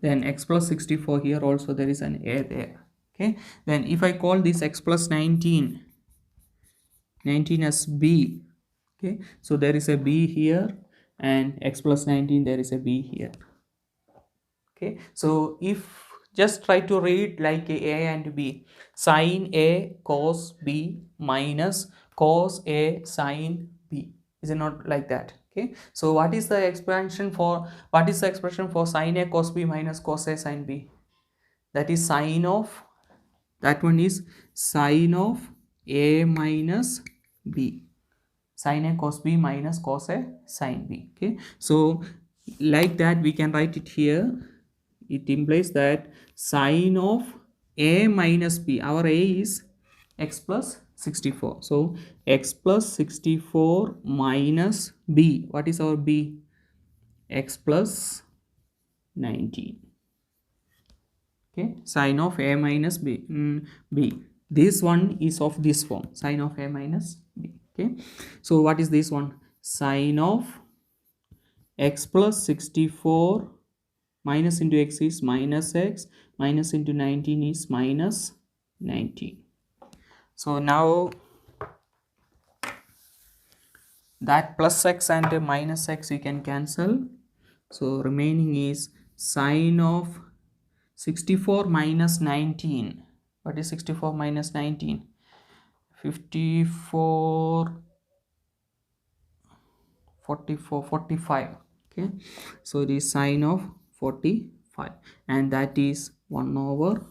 then x plus 64 here also there is an a there. Okay, then if I call this x plus 19 as b, okay, so there is a b here, and x plus 19 there is a b here. Okay, so if just try to read like a and b, sine a cos b minus cos a sine b, is it not like that? Okay, so what is the expression for sine a cos b minus cos a sine b? That is sine of, that one is sine of a minus b, sine a cos b minus cos a sine b. Okay, so like that we can write it here. It implies that sine of a minus b, our a is x plus 64, so x plus 64 minus b, what is our b? X plus 19. Okay, sine of a minus b, b, this one is of this form, sine of a minus b. Okay, so what is this one? Sine of x plus 64 minus into x is minus x, minus into 19 is minus 19. So now that plus x and minus x you can cancel, so remaining is sine of 64 minus 19. What is 64 minus 19? 54, 44, 45. Okay, so it is sine of 45, and that is 1 over,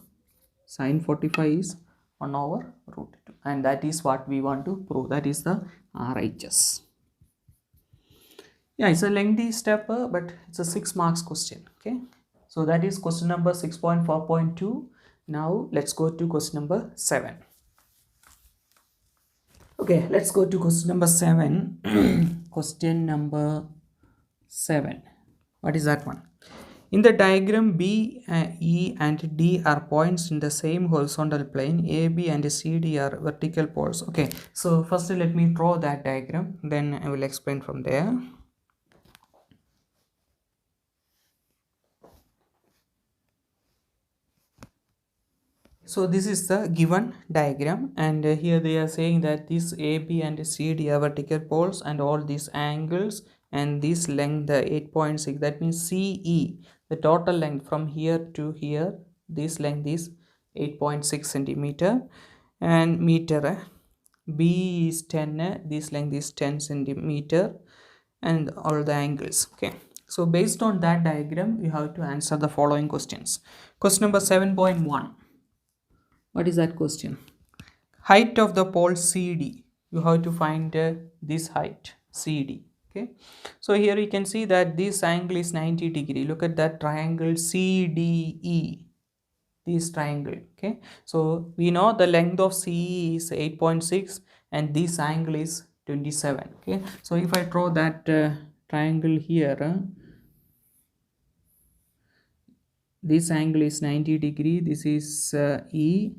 sine 45 is 1 over root 2, and that is what we want to prove. That is the RHS. Yeah, it's a lengthy step, but it's a 6 marks question. Okay, so that is question number 6.4.2. now let's go to question number 7. Okay, let's go to question number 7. Question number 7, what is that one? In the diagram, B, E and D are points in the same horizontal plane. A, B and C, D are vertical poles. Okay, so first let me draw that diagram, then I will explain from there. So this is the given diagram, and here they are saying that this A, B and C, D are vertical poles, and all these angles and this length, the 8.6, that means CE, the total length from here to here, this length is 8.6 centimeter, and meter. B is 10, this length is 10 centimeter, and all the angles. Okay, so based on that diagram you have to answer the following questions. Question number 7.1. What is that question? Height of the pole CD. You have to find this height CD. Okay, so here you can see that this angle is 90 degree. Look at that triangle CDE, this triangle. Okay, so we know the length of CE is 8.6 and this angle is 27. Okay, so if I draw that triangle here, this angle is 90 degree, this is E,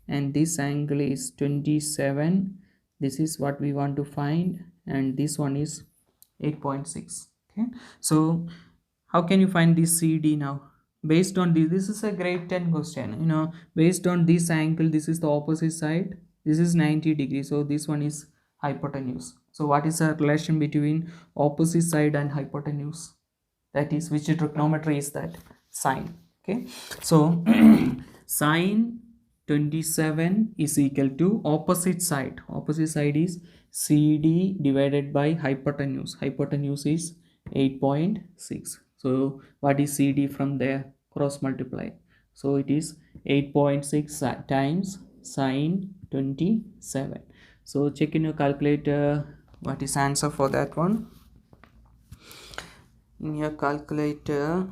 and this angle is 27, this is what we want to find, and this one is 8.6. okay, so how can you find this CD now? Based on this is a grade 10 question, based on this angle, this is the opposite side, this is 90 degrees, so this one is hypotenuse. So what is the relation between opposite side and hypotenuse? That is, which trigonometry is that? Sine. Okay, so sine 27 is equal to opposite side. Opposite side is CD divided by hypotenuse. Hypotenuse is 8.6. So what is CD from there? Cross multiply. So it is 8.6 times sine 27. So check in your calculator what is answer for that one. In your calculator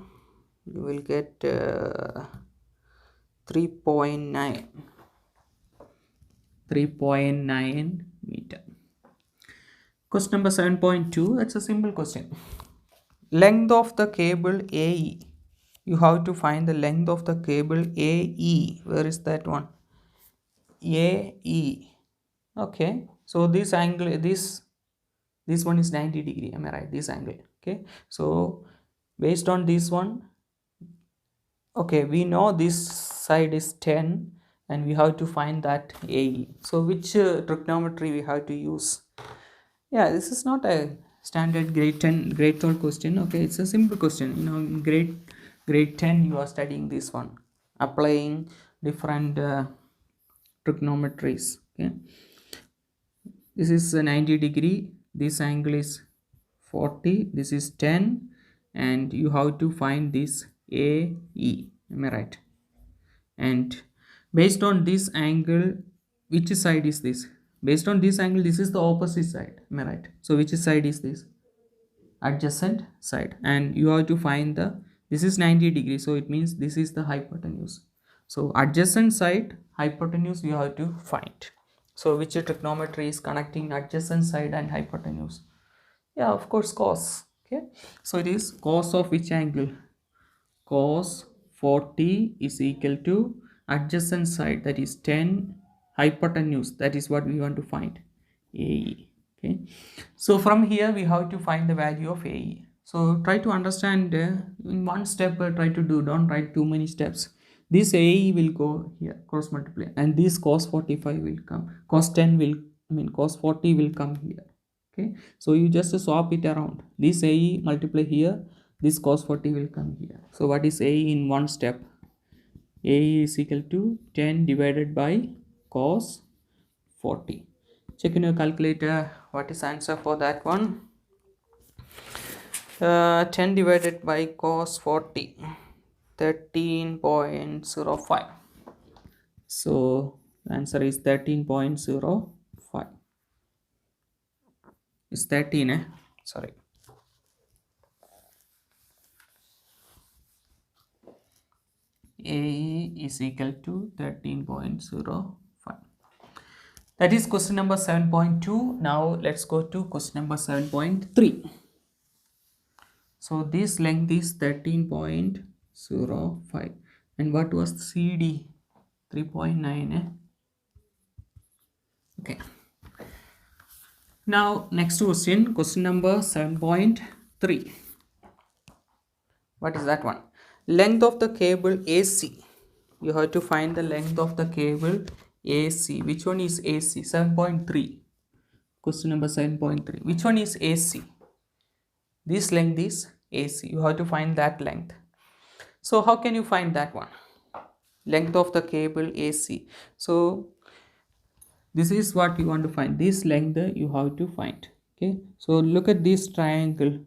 you will get 3.9 meter. Question number 7.2, that's a simple question. Length of the cable AE. You have to find the length of the cable AE. Where is that one? AE. Okay, so this angle, this one is 90 degree, am I right? This angle. Okay, so based on this one, okay, we know this side is 10 and we have to find that AE. So which trigonometry we have to use? Yeah, this is not a standard grade 10 grade 12 question. Okay, it's a simple question. You know, in grade 10 you are studying this one, applying different trigonometries. Okay, this is 90 degree, this angle is 40, this is 10, and you have to find this AE, am I right? And based on this angle, which side is this? Based on this angle, this is the opposite side, am I right? So which side is this? Adjacent side. And you have to find the, this is 90 degrees, so it means this is the hypotenuse. So adjacent side hypotenuse you have to find. So which trigonometry is connecting adjacent side and hypotenuse? Yeah, of course, cos. Okay, so it is cos of which angle? Cos 40 is equal to adjacent side, that is 10, hypotenuse, that is what we want to find, AE. Okay, so from here we have to find the value of AE. So try to understand in one step, try to do, don't write too many steps. This AE will go here, cross multiply, and this cos 45 will come, cos 10 will, cos 40 will come here. Okay, so you just swap it around, this AE multiply here, this cos 40 will come here. So what is AE in one step? AE is equal to 10 divided by cos 40. Check in your calculator what is answer for that one. 10 divided by cos 40, 13.05. So answer is 13.05. It's 13, sorry. AE is equal to 13.05. That is question number 7.2. Now let's go to question number 7.3. So this length is 13.05. And what was CD? 3.9. Okay. Now next question, question number 7.3. What is that one? Length of the cable AC. You have to find the length of the cable AC. Which one is AC? 7.3. Question number 7.3. Which one is AC? This length is AC. You have to find that length. So how can you find that one? Length of the cable AC. So this is what you want to find. This length you have to find. Okay. So look at this triangle.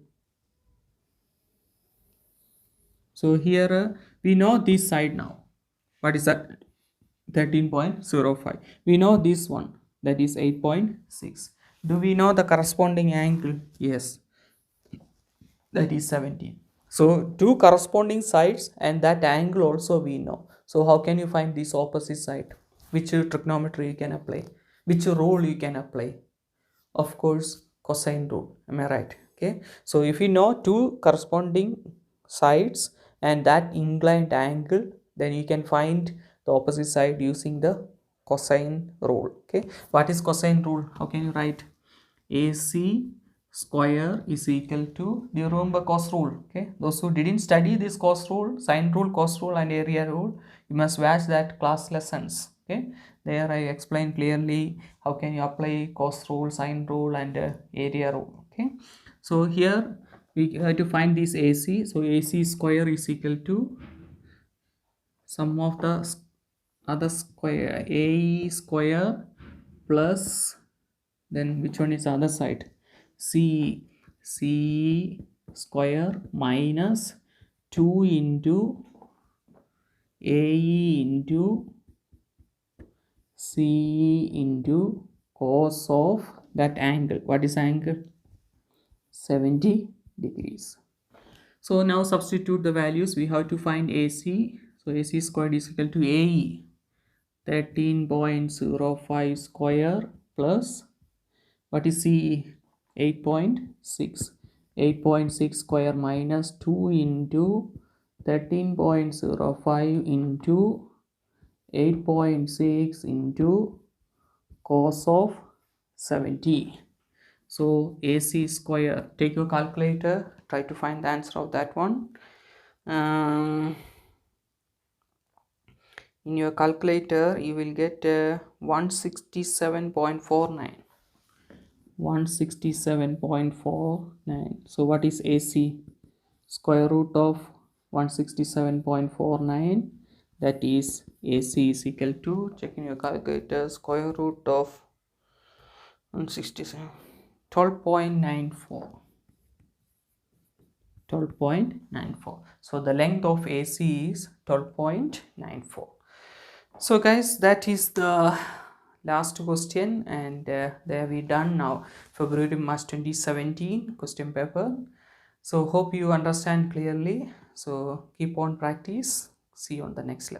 So here we know this side now. What is that? 13.05. We know this one, that is 8.6. Do we know the corresponding angle? Yes, that is 17. So two corresponding sides and that angle also we know. So how can you find this opposite side? Which trigonometry you can apply? Which rule you can apply? Of course, cosine rule. Am I right? Okay. So if you know two corresponding sides and that inclined angle, then you can find the opposite side using the cosine rule. Okay. What is cosine rule? How can you write? AC square is equal to, do you remember cos rule? Okay, those who didn't study this cos rule, sine rule, cos rule and area rule, you must watch that class lessons. Okay, there I explain clearly how can you apply cos rule, sine rule and area rule. Okay, so here we have to find this AC. So AC square is equal to sum of the other square, A square plus, then which one is the other side? C square minus 2 into AE into CE into cos of that angle. What is angle? 70 degrees. So now substitute the values. We have to find AC. So AC squared is equal to AE 13.05 square plus what is CE? 8.6. 8.6 square minus 2 into 13.05 into 8.6 into cos of 70. So AC square, take your calculator, try to find the answer of that one. In your calculator you will get 167.49. 167.49. So what is AC? Square root of 167.49, that is AC is equal to, check in your calculator, square root of 167, 12.94. 12.94. So the length of AC is 12.94. So guys, that is the last question, and there we done now February March 2017 question paper. So hope you understand clearly. So keep on practice. See you on the next lesson.